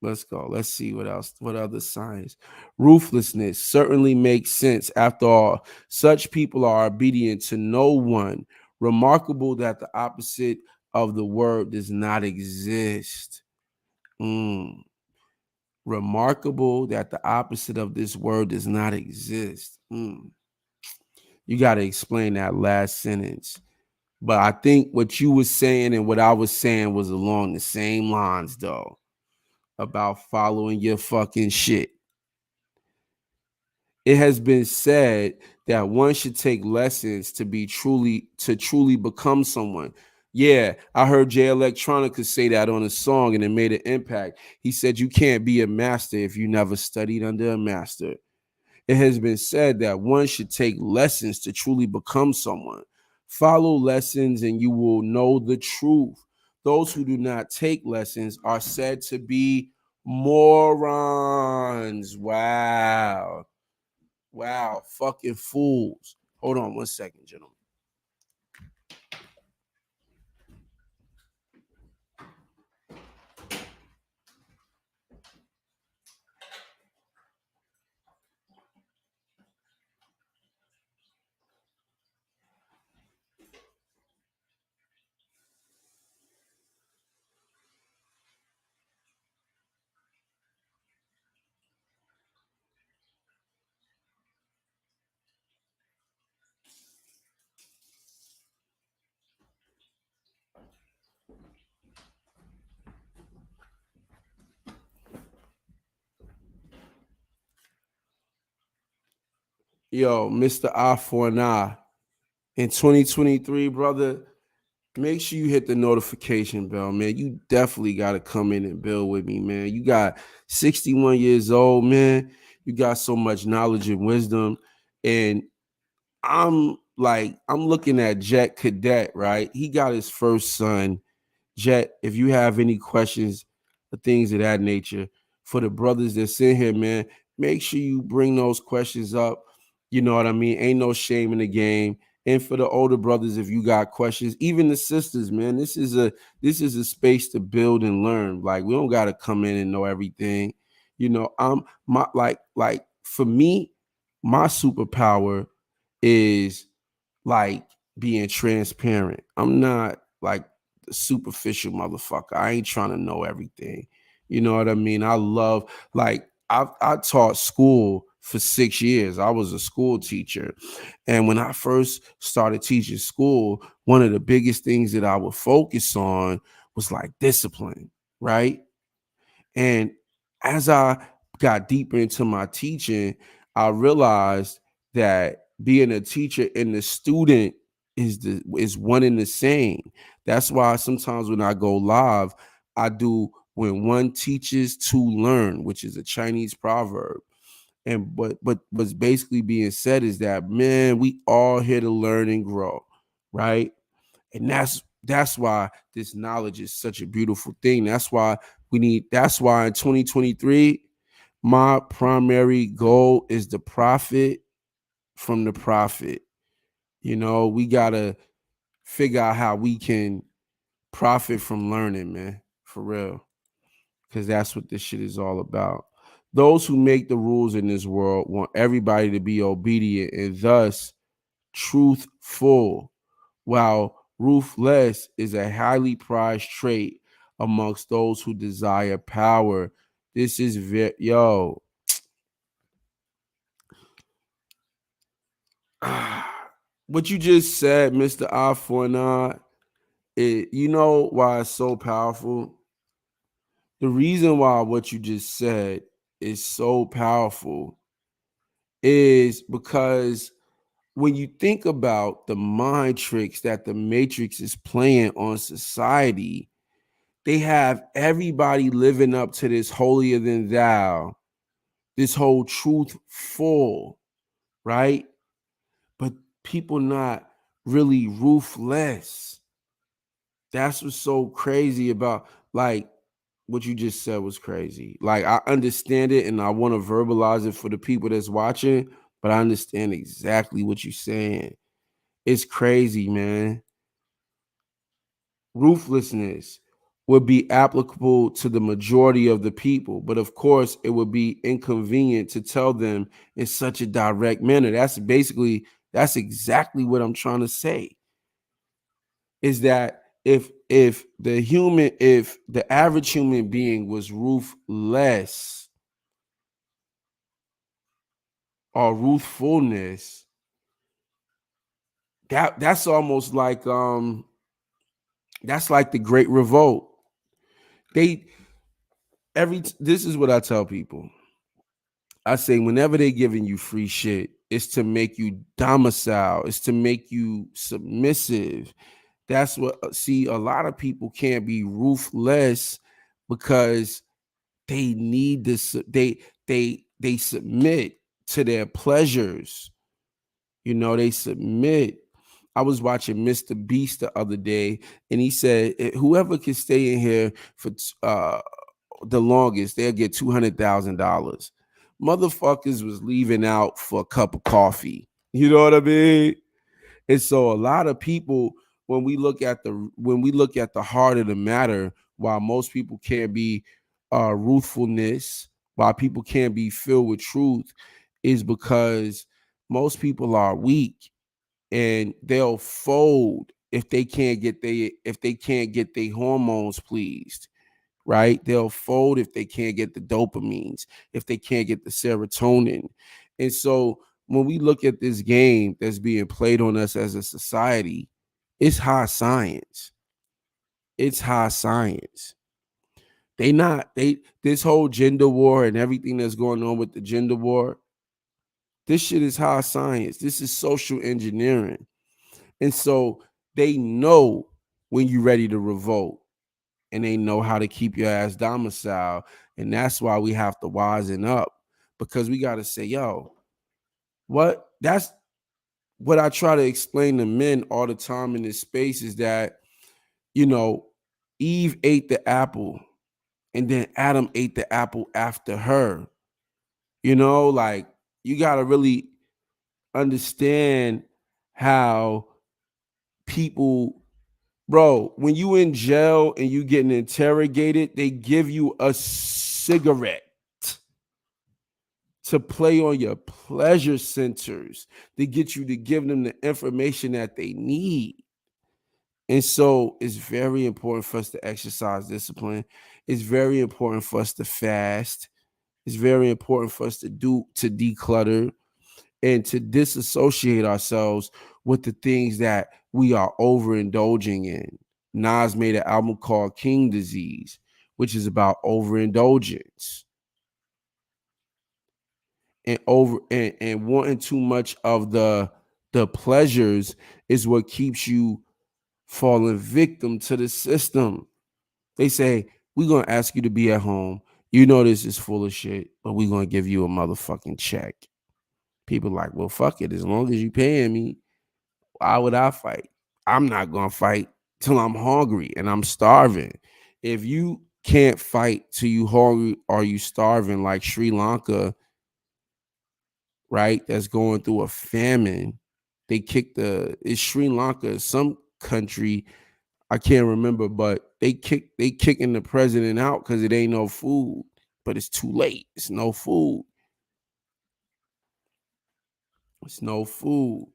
Let's go. Let's see what else, what other signs. Ruthlessness certainly makes sense. After all, such people are obedient to no one. Remarkable that the opposite of the word does not exist. Remarkable that the opposite of this word does not exist. You got to explain that last sentence. But I think what you were saying and what I was saying was along the same lines, though, about following your fucking shit. It has been said that one should take lessons to truly become someone. Yeah, I heard Jay Electronica say that on a song and it made an impact. He said you can't be a master if you never studied under a master. It has been said that one should take lessons to truly become someone. Follow lessons and you will know the truth. Those who do not take lessons are said to be morons. Wow. Wow, fucking fools. Hold on 1 second, gentlemen. Yo, Mr. I4 in 2023, brother, make sure you hit the notification bell, man. You definitely got to come in and build with me, man. You got 61 years old, man. You got so much knowledge and wisdom. And I'm looking at Jet Cadet, right? He got his first son. Jet, if you have any questions or things of that nature for the brothers that's in here, man, make sure you bring those questions up You know what I mean? Ain't no shame in the game. And for the older brothers, if you got questions, even the sisters, man, this is a space to build and learn. Like we don't gotta come in and know everything. You know, I'm my like for me, my superpower is like being transparent. I'm not like the superficial motherfucker. I ain't trying to know everything. You know what I mean? I love like I taught school for 6 years. I was a school teacher. And when I first started teaching school, one of the biggest things that I would focus on was like discipline, right? And as I got deeper into my teaching, I realized that being a teacher and the student is one and the same. That's why sometimes when I go live, I do when one teaches, two learn, which is a Chinese proverb. And but what's basically being said is that man, we all here to learn and grow, right? And that's why this knowledge is such a beautiful thing. That's why in 2023 my primary goal is the profit from the profit. You know, we got to figure out how we can profit from learning, man, for real, cuz that's what this shit is all about. Those who make the rules in this world want everybody to be obedient and thus truthful, while ruthless is a highly prized trait amongst those who desire power. This is yo. What you just said, Mr. I you know why it's so powerful? The reason why what you just said is so powerful is because when you think about the mind tricks that the Matrix is playing on society, they have everybody living up to this holier than thou, this whole truthful, right? But people not really ruthless. That's what's so crazy about like what you just said was crazy. Like I understand it and I want to verbalize it for the people that's watching, but I understand exactly what you're saying. It's crazy, man. Ruthlessness would be applicable to the majority of the people, but of course, it would be inconvenient to tell them in such a direct manner. That's exactly what I'm trying to say. Is that if the average human being was ruthless or ruthfulness, that's almost like that's like the Great Revolt. They this is what I tell people. I say whenever they giving you free shit, it's to make you domicile, it's to make you submissive. That's what see a lot of people can't be ruthless because they need this they submit to their pleasures. You know, they submit. I was watching Mr. Beast the other day, and he said, "Whoever can stay in here for the longest, they'll get $200,000." Motherfuckers was leaving out for a cup of coffee. You know what I mean? And so a lot of people, when we look at the heart of the matter, while most people can't be ruthfulness, while people can't be filled with truth, is because most people are weak and they'll fold if they can't get their hormones pleased, right? They'll fold if they can't get the dopamines, if they can't get the serotonin. And so when we look at this game that's being played on us as a society, it's high science. It's high science. They this whole gender war and everything that's going on with the gender war, this shit is high science. This is social engineering. And so they know when you're ready to revolt and they know how to keep your ass domicile. And that's why we have to wisen up because we got to say, yo, that's what I try to explain to men all the time in this space is that, you know, Eve ate the apple and then Adam ate the apple after her. You know, like you got to really understand how people, bro, when you in jail and you getting interrogated, they give you a cigarette to play on your pleasure centers, to get you to give them the information that they need. And so it's very important for us to exercise discipline. It's very important for us to fast. It's very important for us to declutter and to disassociate ourselves with the things that we are overindulging in. Nas made an album called King Disease, which is about overindulgence and wanting too much of the pleasures is what keeps you falling victim to the system. They say, we're going to ask you to be at home. You know this is full of shit, but we're going to give you a motherfucking check. People like, well, fuck it. As long as you paying me, why would I fight? I'm not going to fight till I'm hungry and I'm starving. If you can't fight till you hungry or you starving, like Sri Lanka, right, that's going through a famine, they kicked it's Sri Lanka, some country, I can't remember, but they kicking the president out because it ain't no food. But it's too late. It's no food. It's no food.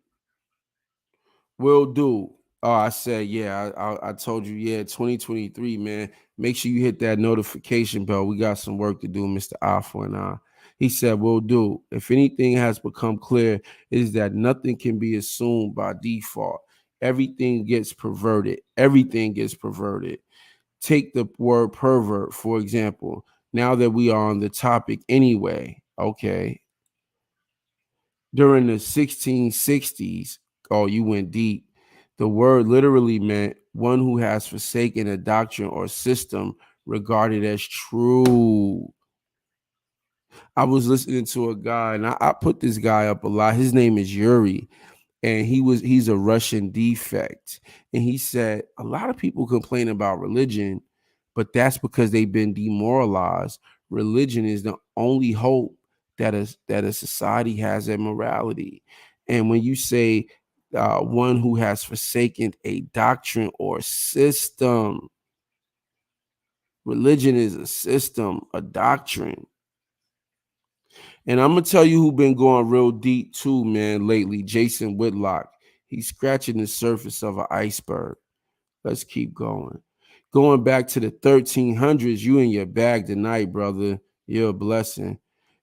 Will do. Oh, I said, yeah, I told you, yeah, 2023, man. Make sure you hit that notification bell. We got some work to do, Mr. I for an I. He said, will do. If anything has become clear, it is that nothing can be assumed by default. Everything gets perverted. Everything gets perverted. Take the word pervert, for example. Now that we are on the topic anyway, okay. During the 1660s, oh, you went deep. The word literally meant one who has forsaken a doctrine or system regarded as true. I was listening to a guy, and I put this guy up a lot. His name is Yuri, and he's a Russian defect. And he said a lot of people complain about religion, but that's because they've been demoralized. Religion is the only hope that a society has at morality. And when you say one who has forsaken a doctrine or system, religion is a system, a doctrine. And I'm gonna tell you who been going real deep too, man, lately. Jason Whitlock. He's scratching the surface of an iceberg. Let's keep going. Going back to the 1300s, you in your bag tonight, brother. You're a blessing.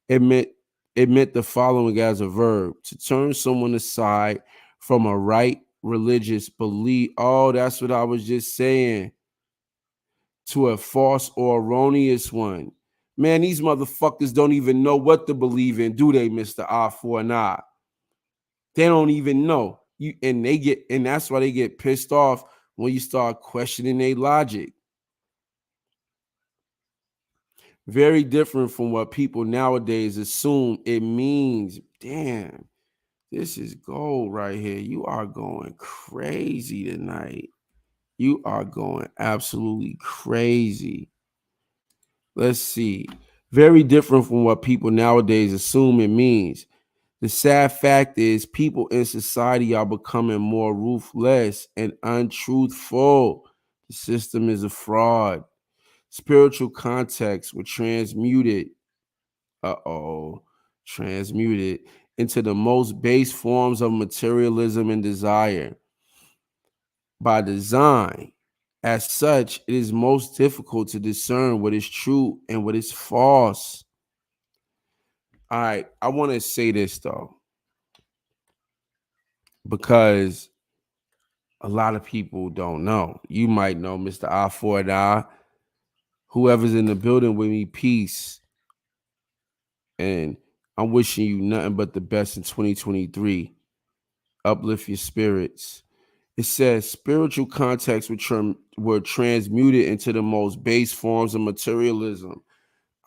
It meant it meant the following as a verb: to turn someone aside from a right religious belief. Oh, that's what I was just saying. To a false or erroneous one. Man, these motherfuckers don't even know what to believe in, do they, Mr. I for an I? They don't even know. And that's why they get pissed off when you start questioning their logic. Very different from what people nowadays assume it means. Damn, this is gold right here. You are going crazy tonight. You are going absolutely crazy. Let's see. Very different from what people nowadays assume it means. The sad fact is, people in society are becoming more ruthless and untruthful. The system is a fraud. Spiritual contexts were transmuted. Transmuted into the most base forms of materialism and desire. By design, as such, it is most difficult to discern what is true and what is false. All right, I want to say this though, because a lot of people don't know. You might know Mr. I for an I. Whoever's in the building with me, peace. And I'm wishing you nothing but the best in 2023. Uplift your spirits. It says spiritual contexts were transmuted into the most base forms of materialism.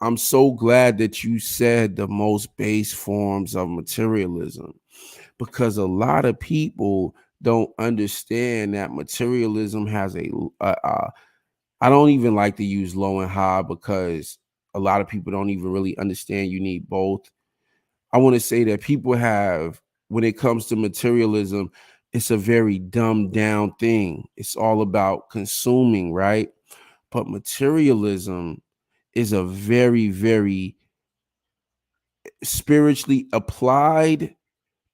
I'm so glad that you said the most base forms of materialism, because a lot of people don't understand that materialism has I don't even like to use low and high, because a lot of people don't even really understand you need both. I want to say that people have when it comes to materialism, it's a very dumbed down thing. It's all about consuming, right? But materialism is a very, very spiritually applied.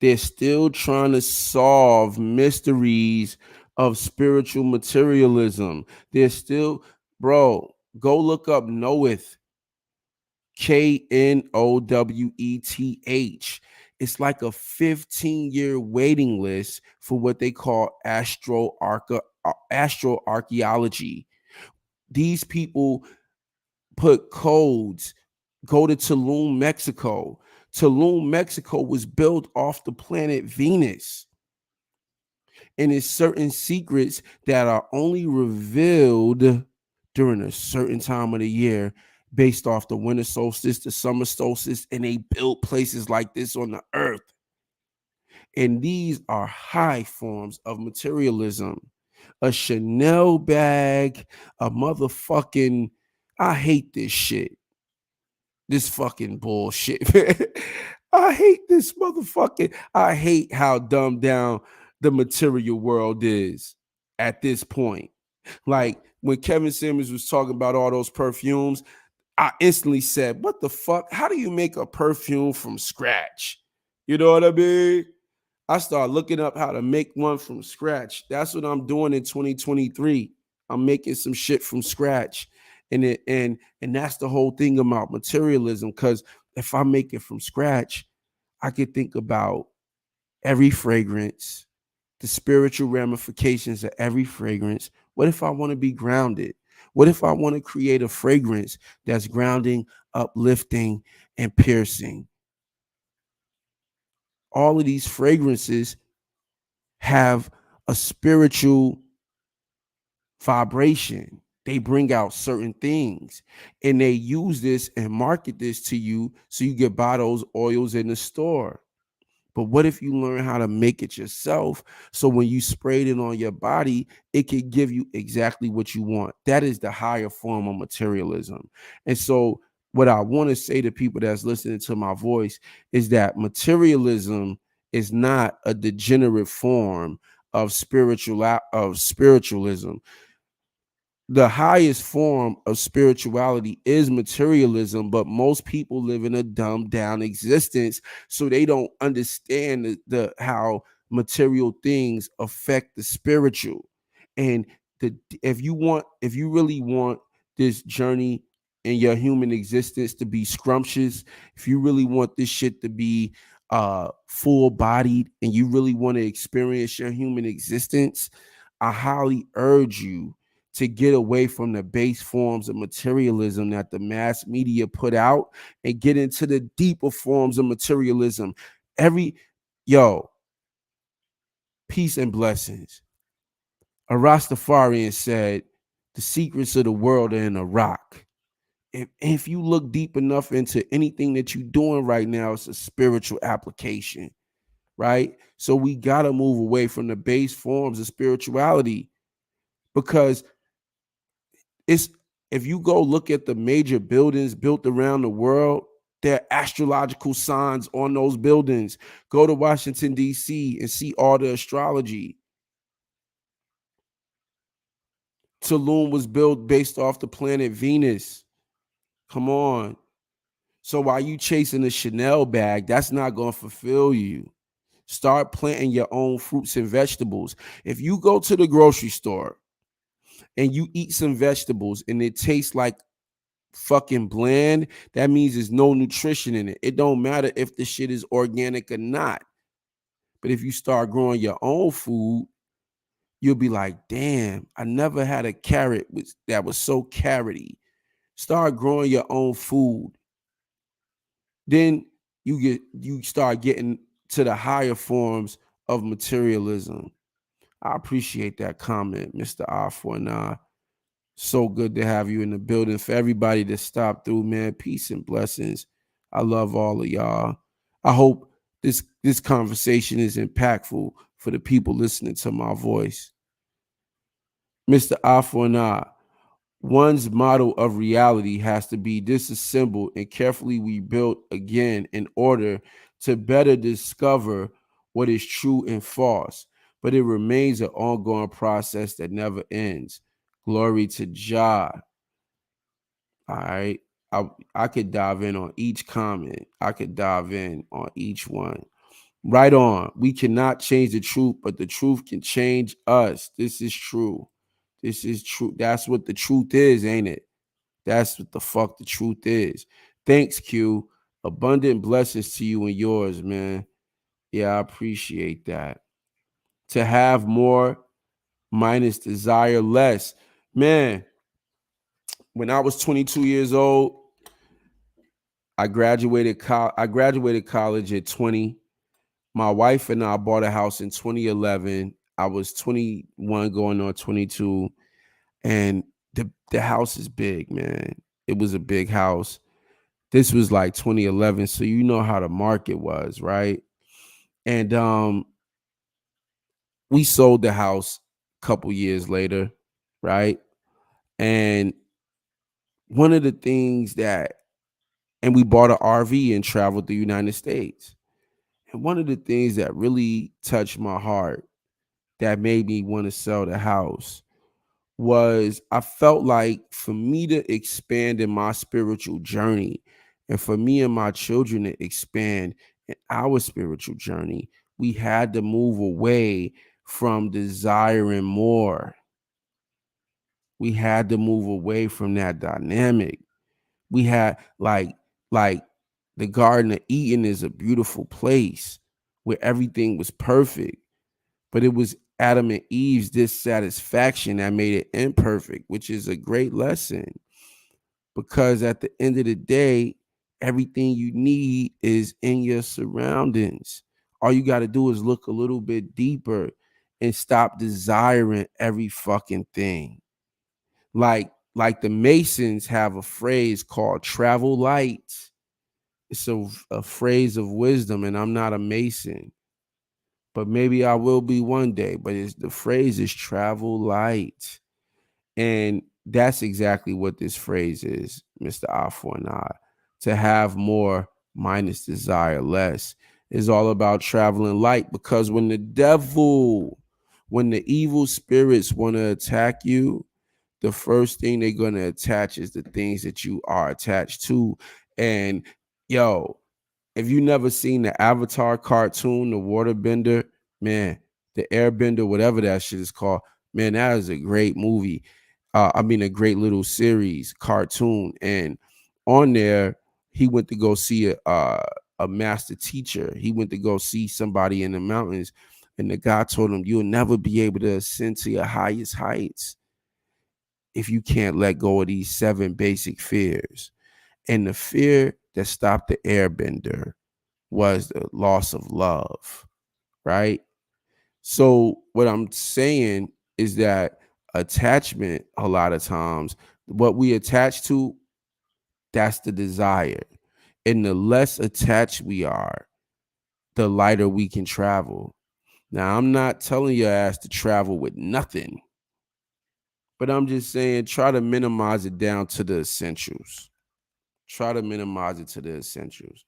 They're still trying to solve mysteries of spiritual materialism. They're still, bro, go look up Knoweth, Knoweth. It's like a 15-year waiting list for what they call astroarchaeology. These people put codes. Go to Tulum, Mexico. Tulum, Mexico was built off the planet Venus. And it's certain secrets that are only revealed during a certain time of the year based off the winter solstice, the summer solstice, and they built places like this on the earth. And these are high forms of materialism. A Chanel bag, a motherfucking, I hate this shit. This fucking bullshit, man. I hate this motherfucking, I hate how dumbed down the material world is at this point. Like when Kevin Samuels was talking about all those perfumes, I instantly said, what the fuck? How do you make a perfume from scratch? You know what I mean? I started looking up how to make one from scratch. That's what I'm doing in 2023. I'm making some shit from scratch. And that's the whole thing about materialism. Because if I make it from scratch, I could think about every fragrance, the spiritual ramifications of every fragrance. What if I want to be grounded? What if I want to create a fragrance that's grounding, uplifting, and piercing? All of these fragrances have a spiritual vibration. They bring out certain things and they use this and market this to you so you can buy those oils in the store. But what if you learn how to make it yourself? So when you sprayed it on your body, it can give you exactly what you want. That is the higher form of materialism. And so what I want to say to people that's listening to my voice is that materialism is not a degenerate form of spiritualism. The highest form of spirituality is materialism, but most people live in a dumbed down existence, so they don't understand the how material things affect the spiritual. And the if you really want this journey in your human existence to be scrumptious, if you really want this shit to be full bodied, and you really want to experience your human existence, I highly urge you to get away from the base forms of materialism that the mass media put out and get into the deeper forms of materialism. Every yo, peace and blessings. A Rastafarian said, the secrets of the world are in a rock. If you look deep enough into anything that you're doing right now, it's a spiritual application, right? So we got to move away from the base forms of spirituality, because it's, if you go look at the major buildings built around the world, there are astrological signs on those buildings. Go to Washington, D.C. and see all the astrology. Tulum was built based off the planet Venus. Come on. So while you chasing a Chanel bag, that's not going to fulfill you. Start planting your own fruits and vegetables. If you go to the grocery store and you eat some vegetables and it tastes like fucking bland, that means there's no nutrition in it. It don't matter if the shit is organic or not. But if you start growing your own food, you'll be like, damn, I never had a carrot that was so carroty. Start growing your own food. Then you start getting to the higher forms of materialism. I appreciate that comment, Mr. R49. So good to have you in the building. For everybody that stopped through, man, peace and blessings. I love all of y'all. I hope this conversation is impactful for the people listening to my voice. Mr. Afona, one's model of reality has to be disassembled and carefully rebuilt again in order to better discover what is true and false, but it remains an ongoing process that never ends. Glory to Jah. All right. I could dive in on each comment. I could dive in on each one. Right on. We cannot change the truth, but the truth can change us. This is true. This is true. That's what the truth is, ain't it? That's what the fuck the truth is. Thanks, Q. Abundant blessings to you and yours, man. Yeah, I appreciate that. To have more minus desire less. Man, when I was 22 years old, I graduated college at 20. My wife and I bought a house in 2011. I was 21 going on 22, and the house is big, man. It was a big house. This was like 2011, so you know how the market was, right? And we sold the house a couple years later, right? And one of the things that and we bought an RV and traveled the United States. And one of the things that really touched my heart that made me want to sell the house was I felt like for me to expand in my spiritual journey and for me and my children to expand in our spiritual journey, we had to move away from desiring more. We had to move away from that dynamic. We had like the Garden of Eden is a beautiful place where everything was perfect, but it was Adam and Eve's dissatisfaction that made it imperfect, which is a great lesson because at the end of the day, everything you need is in your surroundings. All you got to do is look a little bit deeper and stop desiring every fucking thing. Like the Masons have a phrase called travel light. It's a phrase of wisdom, and I'm not a Mason, but maybe I will be one day. But the phrase is travel light. And that's exactly what this phrase is, Mr. I. To have more minus desire less is all about traveling light because when the evil spirits want to attack you, the first thing they're going to attach is the things that you are attached to. And yo, if you never seen the Avatar cartoon, the waterbender, man, the airbender, whatever that shit is called, man, that is a great movie. A great little series, cartoon. And on there, he went to go see a master teacher. He went to go see somebody in the mountains. And the guy told him, you'll never be able to ascend to your highest heights if you can't let go of these 7 basic fears. And the fear that stopped the airbender was the loss of love, right? So what I'm saying is that attachment, a lot of times, what we attach to, that's the desire. And the less attached we are, the lighter we can travel. Now, I'm not telling your ass to travel with nothing, but I'm just saying try to minimize it down to the essentials. Try to minimize it to the essentials.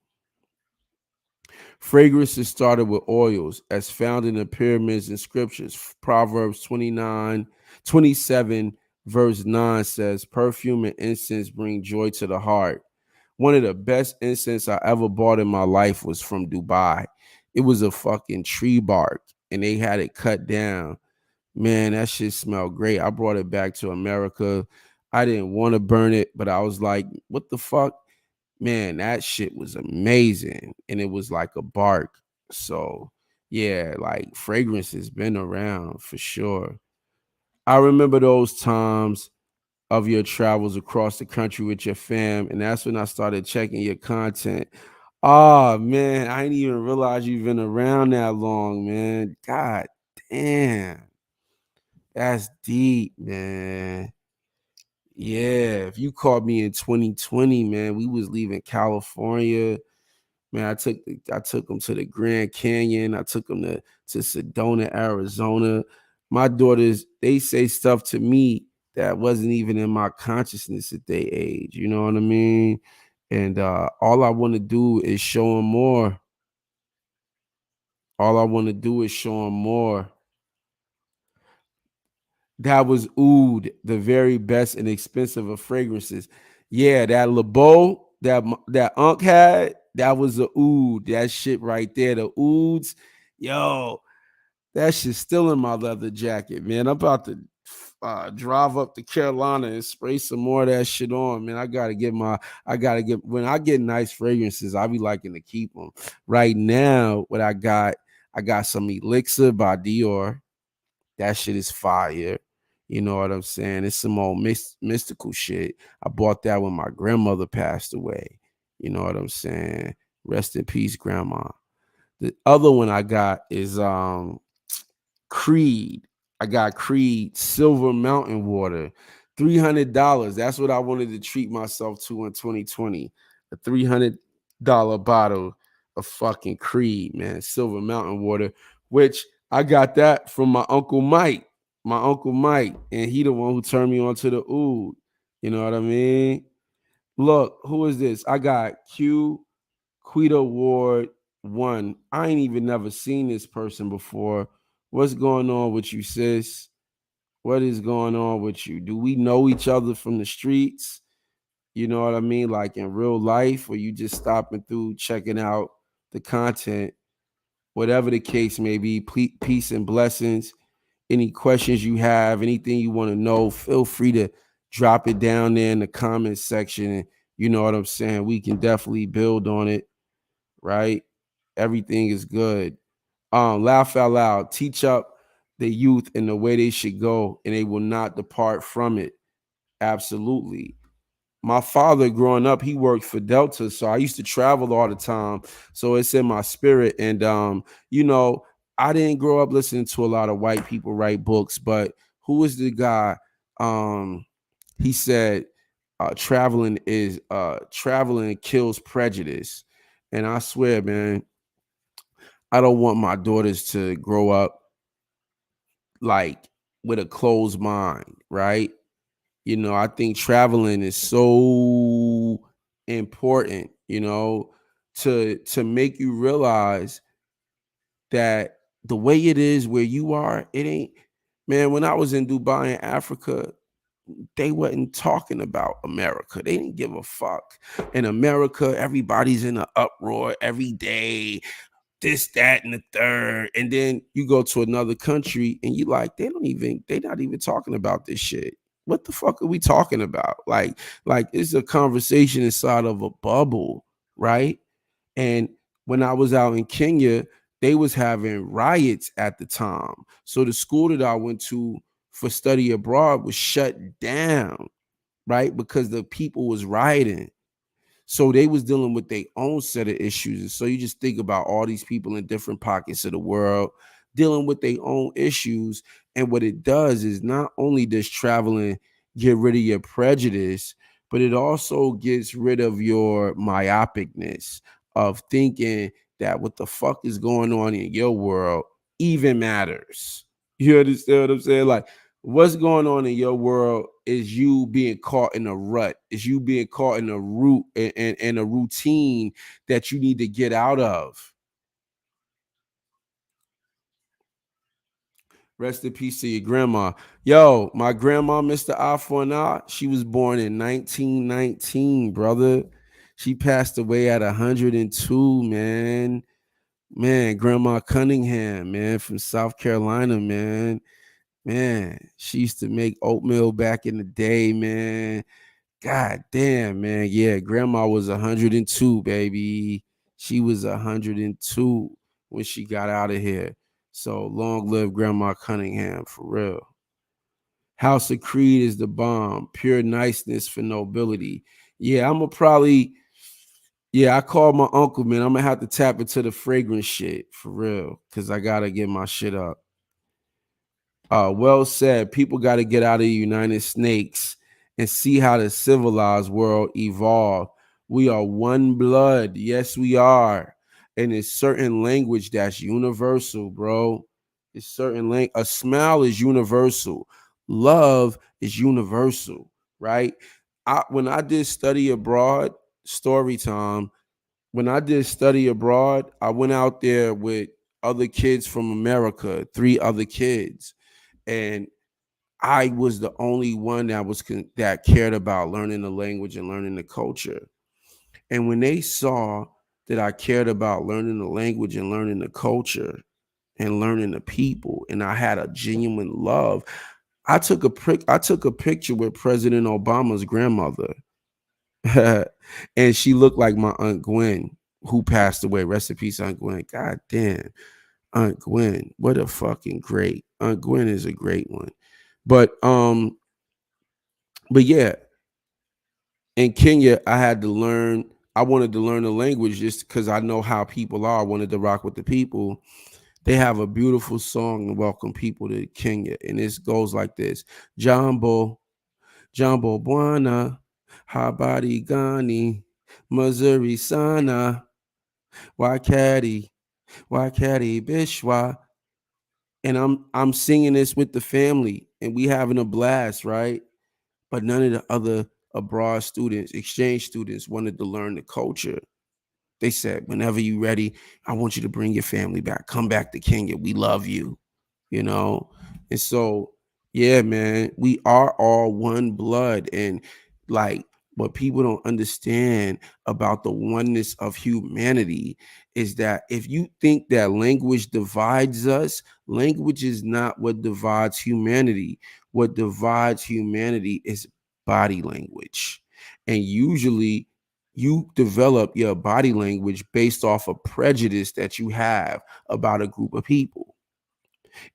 Fragrances started with oils, as found in the pyramids and scriptures. Proverbs 27, verse 9 says, perfume and incense bring joy to the heart. One of the best incense I ever bought in my life was from Dubai. It was a fucking tree bark, and they had it cut down. Man, that shit smelled great. I brought it back to America. I didn't want to burn it, but I was like, what the fuck? Man, that shit was amazing. And it was like a bark. So, yeah, like fragrance has been around for sure. I remember those times of your travels across the country with your fam. And that's when I started checking your content. Oh, man, I didn't even realize you've been around that long, man. God damn. That's deep, man. Yeah, if you called me in 2020, man, we was leaving California. Man, I took them to the Grand Canyon. I took them to Sedona, Arizona. My daughters, they say stuff to me that wasn't even in my consciousness at their age. You know what I mean? And all I want to do is show them more. All I want to do is show them more. That was oud, the very best and expensive of fragrances. Yeah, that LeBeau that Unc had, that was a oud. That shit right there, the ouds. Yo, that shit's still in my leather jacket, man. I'm about to drive up to Carolina and spray some more of that shit on, man. I gotta get, when I get nice fragrances, I be liking to keep them. Right now, what I got some Elixir by Dior. That shit is fire. You know what I'm saying? It's some old mystical shit. I bought that when my grandmother passed away. You know what I'm saying? Rest in peace, grandma. The other one I got is Creed. I got Creed Silver Mountain Water. $300. That's what I wanted to treat myself to in 2020. A $300 bottle of fucking Creed, man. Silver Mountain Water, which I got that from my Uncle Mike. My Uncle Mike. And he the one who turned me on to the oud. You know what I mean? Look, who is this? I got Quita Ward 1. I ain't even never seen this person before. What's going on with you, sis? What is going on with you? Do we know each other from the streets? You know what I mean? Like in real life, or you just stopping through, checking out the content, whatever the case may be. Peace and blessings. Any questions you have, anything you want to know, feel free to drop it down there in the comment section. And you know what I'm saying? We can definitely build on it, right? Everything is good. Laugh out loud. Teach up the youth in the way they should go, and they will not depart from it. Absolutely. My father, growing up, he worked for Delta, so I used to travel all the time. So it's in my spirit. And you know, I didn't grow up listening to a lot of white people write books, but who was the guy? He said, traveling kills prejudice. And I swear, man, I don't want my daughters to grow up like with a closed mind, right? You know, I think traveling is so important, you know, to make you realize that the way it is where you are, it ain't, man, when I was in Dubai in Africa, they wasn't talking about America. They didn't give a fuck. In America, everybody's in an uproar every day, this, that, and the third. And then you go to another country and you like, they're not even talking about this shit. What the fuck are we talking about? Like it's a conversation inside of a bubble, right? And when I was out in Kenya, they was having riots at the time. So the school that I went to for study abroad was shut down, right? Because the people was rioting. So they was dealing with their own set of issues. And so you just think about all these people in different pockets of the world dealing with their own issues. And what it does is not only does traveling get rid of your prejudice, but it also gets rid of your myopicness of thinking that what the fuck is going on in your world even matters. You understand what I'm saying? Like, what's going on in your world is you being caught in a rut, is you being caught in a root and a routine that you need to get out of. Rest in peace to your grandma. Yo, my grandma, Mr. Afona, she was born in 1919, brother. She passed away at 102, man. Man, Grandma Cunningham, man, from South Carolina, man. Man, she used to make oatmeal back in the day, man. God damn, man. Yeah, grandma was 102, baby. She was 102 when she got out of here. So long live Grandma Cunningham, for real. House of Creed is the bomb. Pure niceness for nobility. Yeah, I'm gonna probably, yeah, I called my uncle, man. I'm gonna have to tap into the fragrance shit for real. Cause I gotta get my shit up. Well said. People got to get out of the United Snakes and see how the civilized world evolved. We are one blood. Yes, we are. And it's certain language that's universal, bro. It's certain language. A smile is universal. Love is universal, right? When I did study abroad, story time. When I did study abroad, I went out there with other kids from America, 3 other kids, and I was the only one that cared about learning the language and learning the culture. And when they saw that I cared about learning the language and learning the culture and learning the people, and I had a genuine love, I took a picture with President Obama's grandmother. And she looked like my Aunt Gwen, who passed away. Rest in peace, Aunt Gwen. God damn. Aunt Gwen, what a fucking great. Aunt Gwen is a great one. But yeah, in Kenya, I wanted to learn the language just because I know how people are. I wanted to rock with the people. They have a beautiful song to welcome people to Kenya. And this goes like this: Jambo, Jambo Bwana, Habari Gani, Missouri Sana, Wakati, Wakati Bishwa. And I'm singing this with the family and we having a blast, right? But none of the other abroad students, exchange students, wanted to learn the culture. They said, whenever you're ready, I want you to bring your family back. Come back to Kenya. We love you, you know? And so, yeah, man, we are all one blood. And like, what people don't understand about the oneness of humanity is that if you think that language divides us, language is not what divides humanity. What divides humanity is body language. And usually, you develop your body language based off of prejudice that you have about a group of people.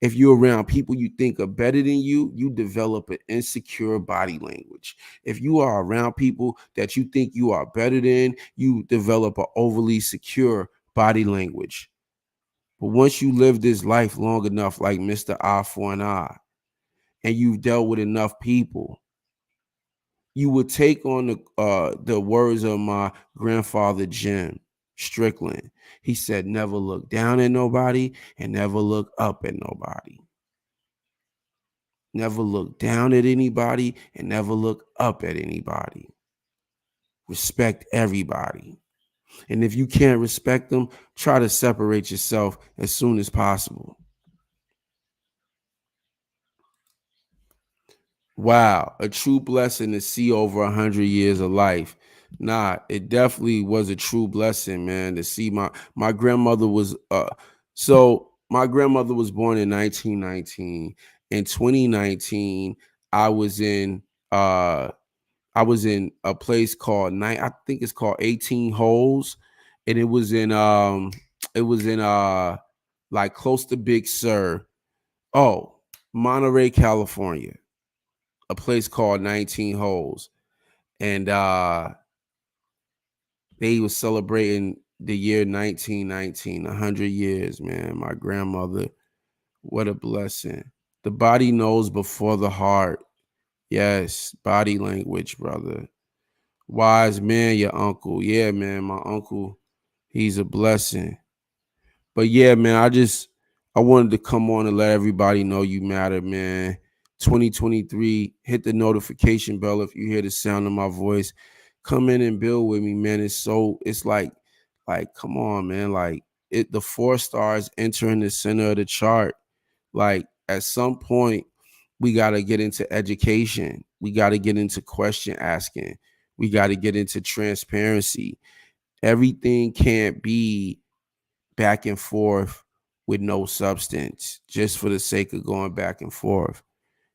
If you're around people you think are better than you develop an insecure body language. If you are around people that you think you are better than, you develop an overly secure body language. But once you live this life long enough, like Mr. Eye for an Eye, and you've dealt with enough people, you would take on the words of my grandfather Jim Strickland. He said, "Never look down at nobody and never look up at nobody. Never look down at anybody and never look up at anybody. Respect everybody. And if you can't respect them, try to separate yourself as soon as possible." Wow, a true blessing to see over 100 years of life. Nah, it definitely was a true blessing, man, to see my grandmother was my grandmother was born in 1919. In 2019, I was in uh I was in a place called I think it's called 18 Holes, and it was in like close to Big Sur. Oh, Monterey, California, a place called 19 Holes. And they was celebrating the year 1919, 100 years, man. My grandmother, what a blessing. The body knows before the heart. Yes, body language, brother. Wise man, your uncle. Yeah, man, my uncle, he's a blessing. But yeah, man, I wanted to come on and let everybody know you matter, man. 2023, hit the notification bell if you hear the sound of my voice. Come in and build with me, man. It's like, come on, man. Like the 4 stars entering the center of the chart. Like at some point, we gotta get into education. We gotta get into question asking. We gotta get into transparency. Everything can't be back and forth with no substance just for the sake of going back and forth.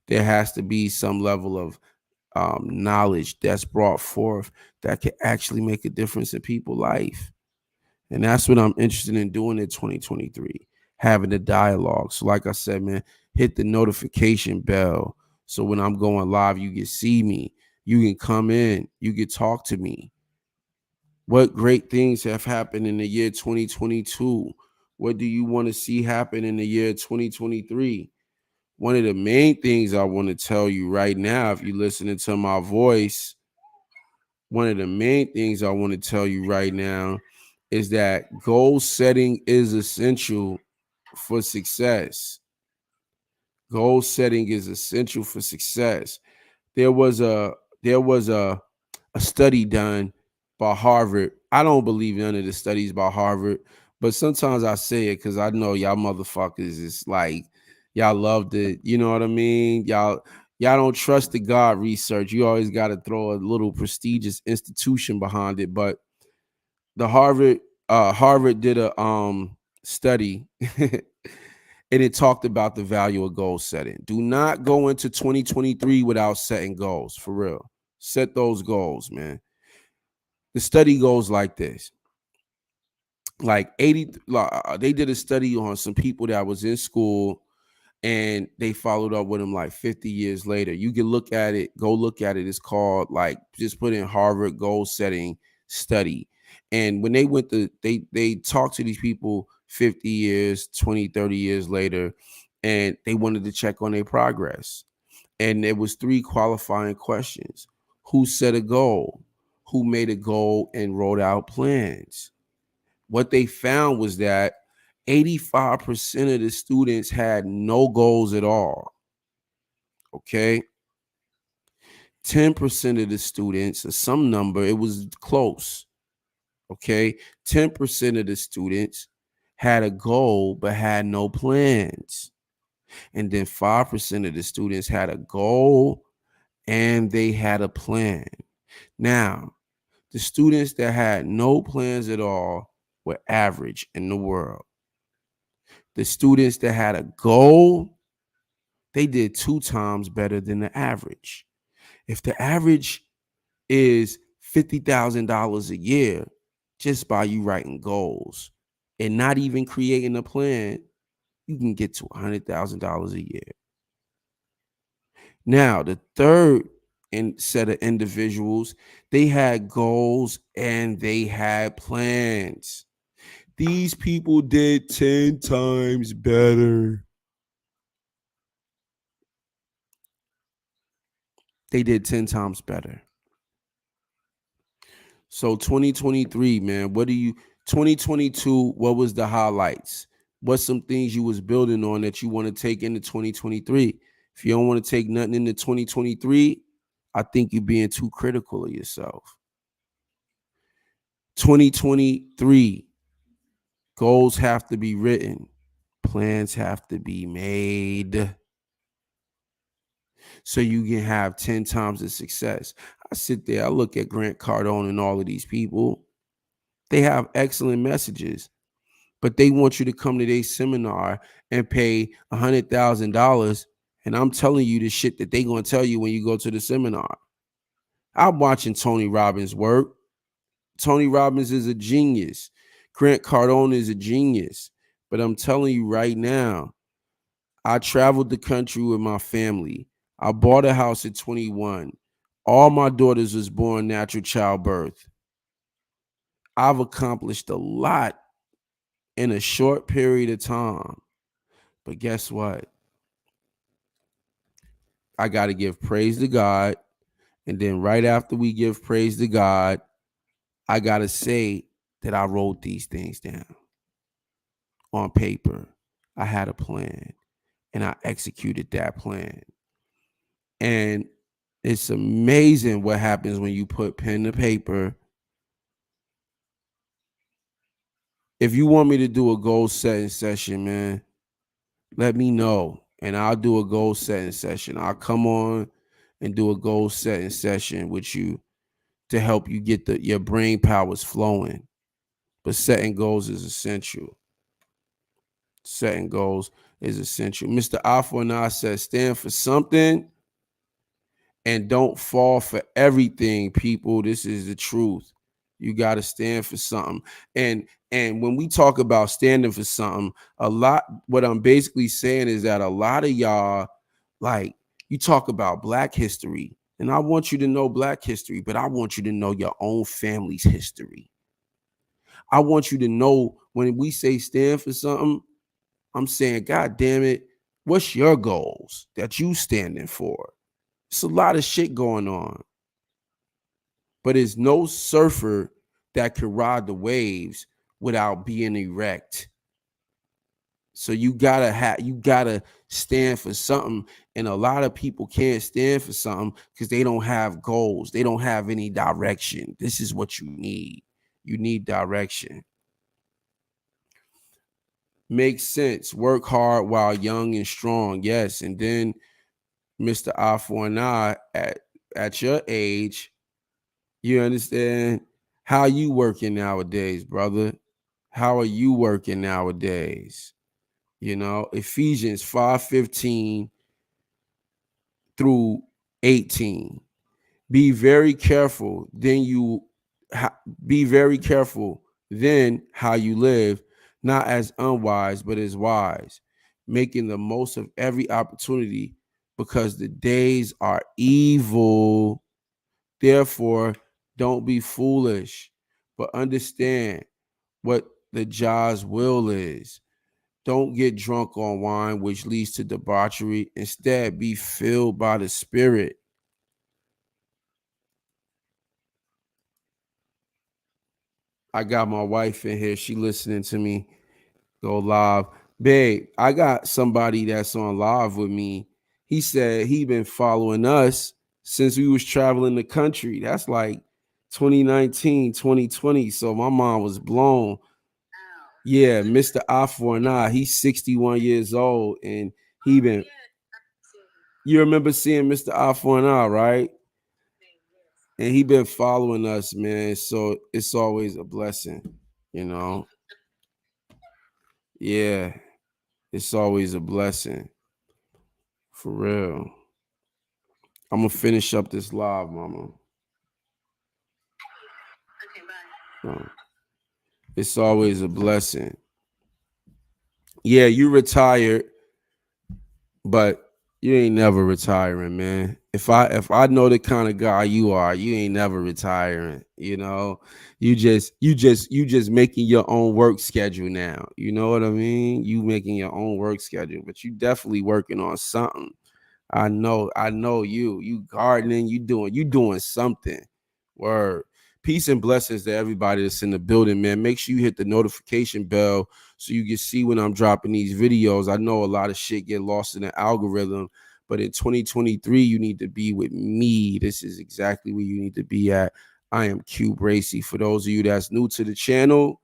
There has to be some level of knowledge that's brought forth that can actually make a difference in people's life. And that's what I'm interested in doing in 2023, having a dialogue. So like I said, man, hit the notification bell. So when I'm going live, you can see me. You can come in. You can talk to me. What great things have happened in the year 2022? What do you want to see happen in the year 2023? One of the main things I want to tell you right now, if you're listening to my voice, one of the main things I want to tell you right now is that goal setting is essential for success. Goal setting is essential for success. There was a there was a study done by Harvard. I don't believe none of the studies by Harvard, But sometimes I say it because I know y'all motherfuckers is like, y'all love the, you know what I mean? Y'all don't trust the God research. You always got to throw a little prestigious institution behind it. But the Harvard did a study and it talked about the value of goal setting. Do not go into 2023 without setting goals, for real. Set those goals, man. The study goes like this. Like 80, they did a study on some people that was in school and they followed up with them like 50 years later. You can look at it, go look at it. It's called, like, just put in Harvard goal setting study. And when they went to, they talked to these people 50 years, 20, 30 years later, and they wanted to check on their progress. And there was 3 qualifying questions. Who set a goal? Who made a goal and wrote out plans? What they found was that 85% of the students had no goals at all. Okay. 10% of the students, or some number, it was close. Okay. 10% of the students had a goal but had no plans. And then 5% of the students had a goal and they had a plan. Now, the students that had no plans at all were average in the world. The students that had a goal, they did 2 times better than the average. If the average is $50,000 a year, just by you writing goals and not even creating a plan, you can get to $100,000 a year. Now, the third set of individuals, they had goals and they had plans. These people did 10 times better. They did 10 times better. So 2023, man, 2022, what was the highlights? What's some things you was building on that you want to take into 2023? If you don't want to take nothing into 2023, I think you're being too critical of yourself. 2023, goals have to be written. Plans have to be made so you can have 10 times the success. I sit there, I look at Grant Cardone and all of these people. They have excellent messages, but they want you to come to their seminar and pay $100,000. And I'm telling you the shit that they gonna tell you when you go to the seminar. I'm watching Tony Robbins work. Tony Robbins is a genius. Grant Cardone is a genius. But I'm telling you right now, I traveled the country with my family. I bought a house at 21. All my daughters was born natural childbirth. I've accomplished a lot in a short period of time. But guess what? I got to give praise to God. And then right after we give praise to God, I got to say that I wrote these things down on paper. I had a plan and I executed that plan. And it's amazing what happens when you put pen to paper. If you want me to do a goal setting session, man, let me know. And I'll do a goal setting session. I'll come on and do a goal setting session with you to help you get your brain powers flowing. But setting goals is essential. Setting goals is essential. Mr. Alpha and I said, stand for something and don't fall for everything, people. This is the truth. You got to stand for something. And when we talk about standing for something, what I'm basically saying is that a lot of y'all, like, you talk about Black history, and I want you to know Black history, but I want you to know your own family's history. I want you to know when we say stand for something, I'm saying, God damn it, what's your goals that you standing for? It's a lot of shit going on. But there's no surfer that could ride the waves without being erect. So you gotta stand for something. And a lot of people can't stand for something because they don't have goals. They don't have any direction. This is what you need. You need direction. Makes sense. Work hard while young and strong. Yes. And then Mr. I for an eye at your age, you understand how you working nowadays, brother? How are you working nowadays? You know, Ephesians 5:15 through 18. Be very careful, then be very careful then how you live, not as unwise, but as wise, making the most of every opportunity because the days are evil. Therefore, don't be foolish, but understand what the Jah's will is. Don't get drunk on wine, which leads to debauchery. Instead, be filled by the Spirit. I got my wife in here. She listening to me go live. Babe, I got somebody that's on live with me. He said he been following us since we was traveling the country. That's like 2019, 2020. So my mom was blown. Yeah, Mr. I for an eye. He's 61 years old and he been you remember seeing Mr. I for an eye, right? And he been following us, man. So it's always a blessing, you know. Yeah, it's always a blessing. For real. I'm gonna finish up this live, mama. Uh, It's always a blessing. Yeah, you retired, but you ain't never retiring, man. If I know the kind of guy you are, you ain't never retiring. You know, you just making your own work schedule now. You know what I mean? You making your own work schedule, but you definitely working on something. I know you gardening, you doing something. Word. Peace and blessings to everybody that's in the building, man. Make sure you hit the notification bell so you can see when I'm dropping these videos. I know a lot of shit get lost in the algorithm, but in 2023, you need to be with me. This is exactly where you need to be at. I am CueBracey. For those of you that's new to the channel,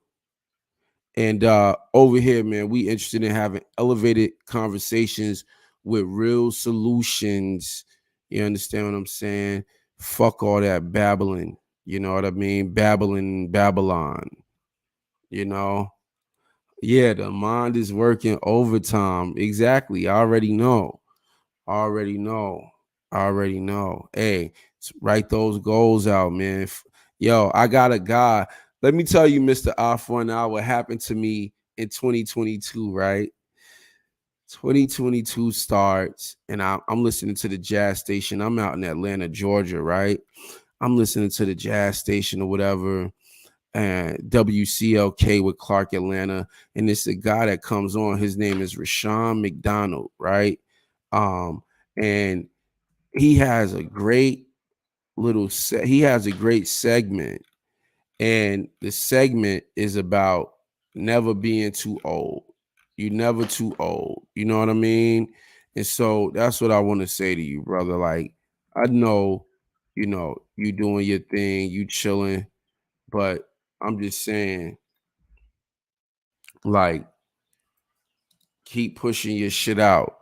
and over here, man, we interested in having elevated conversations with real solutions. You understand what I'm saying? Fuck all that babbling. You know what I mean? Babbling Babylon. You know? Yeah, the mind is working overtime. Exactly. I already know. I already know. I already know. Hey, write those goals out, man. Yo, I got a guy. Let me tell you, Mr. Alpha, now what happened to me in 2022, right? 2022 starts, and I'm listening to the jazz station. I'm out in Atlanta, Georgia, right? I'm listening to the jazz station or whatever, and WCLK with Clark, Atlanta. And it's a guy that comes on. His name is Rashawn McDonald, right? Um, and he has a great he has a great segment, and the segment is about never being too old. You never too old. You know what I mean? And so that's what I want to say to you, brother. Like, I know, you doing your thing, you chilling, but I'm just saying, like, keep pushing your shit out,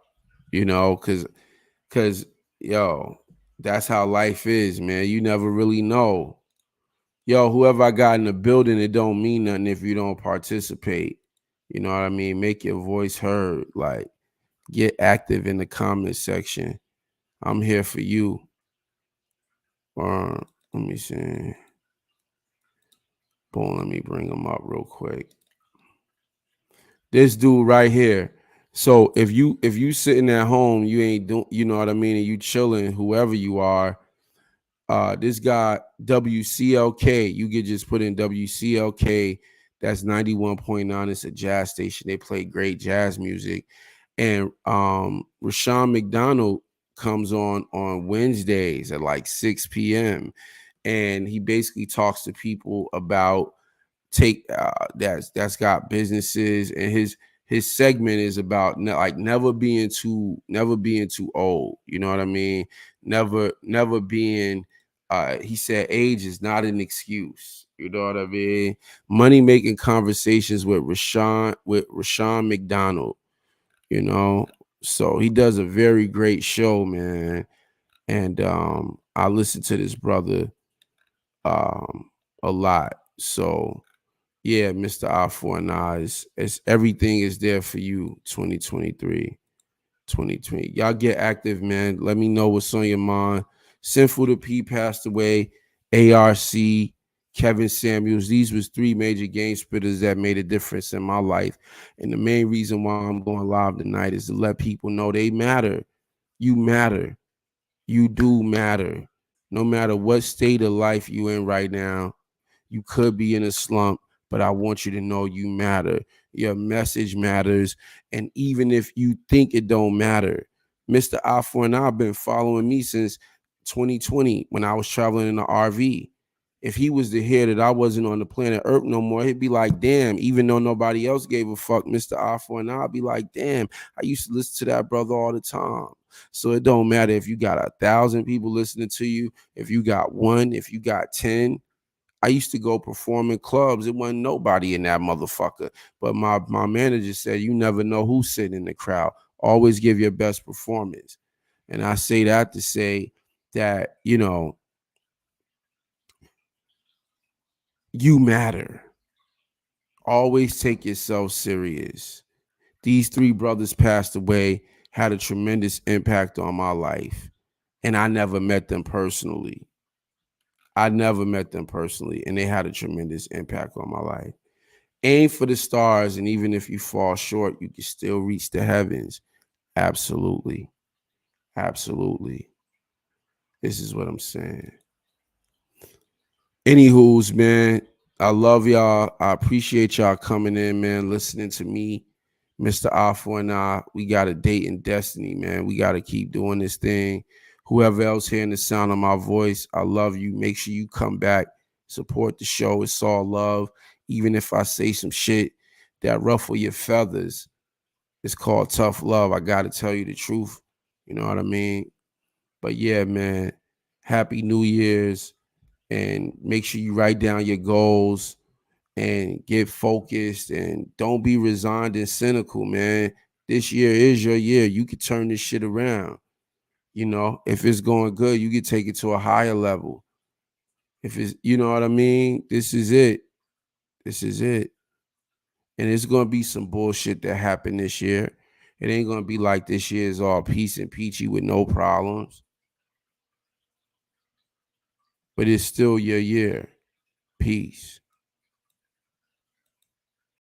cause yo, that's how life is, man. You never really know. Yo, whoever I got in the building, it don't mean nothing if you don't participate. You know what I mean? Make your voice heard. Like, get active in the comment section. I'm here for you. Let me see. Boom, let me bring him up real quick. This dude right here. So if you sitting at home, you ain't doing, you know what I mean, and you chilling, whoever you are, this guy WCLK, you could just put in WCLK. That's 91.9. It's a jazz station. They play great jazz music. And Rashawn McDonald comes on Wednesdays at like 6 p.m. And he basically talks to people about that's got businesses, and his segment is about like never being too old. You know what I mean? Never being He said age is not an excuse. You know what I mean? Money making conversations with Rashawn McDonald. You know, so he does a very great show, man. And I listen to this brother a lot. So yeah, Mr. I4 it's everything is there for you. 2023. 2020. Y'all get active, man. Let me know what's on your mind. Sinful to P passed away. ARC, Kevin Samuels. These was three major game spitters that made a difference in my life. And the main reason why I'm going live tonight is to let people know they matter. You matter. You do matter. No matter what state of life you in right now, you could be in a slump, but I want you to know you matter. Your message matters. And even if you think it don't matter, Mr. I4 and I've been following me since 2020 when I was traveling in the RV. If he was to hear that I wasn't on the planet Earth no more, he'd be like, damn, even though nobody else gave a fuck, Mr. I4 and I'd be like, damn, I used to listen to that brother all the time. So it don't matter if you got 1,000 people listening to you, if you got one, if you got 10. I used to go perform in clubs. It wasn't nobody in that motherfucker. But my manager said, you never know who's sitting in the crowd. Always give your best performance. And I say that to say that, you matter. Always take yourself serious. These three brothers passed away, had a tremendous impact on my life. And I never met them personally. And they had a tremendous impact on my life. Aim for the stars, and even if you fall short, you can still reach the heavens. Absolutely. Absolutely. This is what I'm saying. Anywho's, man, I love y'all. I appreciate y'all coming in, man, listening to me, Mr. Alpha and I. We got a date in destiny, man. We got to keep doing this thing. Whoever else hearing the sound of my voice, I love you. Make sure you come back, support the show. It's all love. Even if I say some shit that ruffle your feathers, it's called tough love. I got to tell you the truth. You know what I mean? But yeah, man, happy New Year's. And make sure you write down your goals and get focused and don't be resigned and cynical, man. This year is your year. You can turn this shit around. If it's going good, you can take it to a higher level. If it's, you know what I mean? This is it. This is it. And it's going to be some bullshit that happened this year. It ain't going to be like this year is all peace and peachy with no problems. But it's still your year. Peace.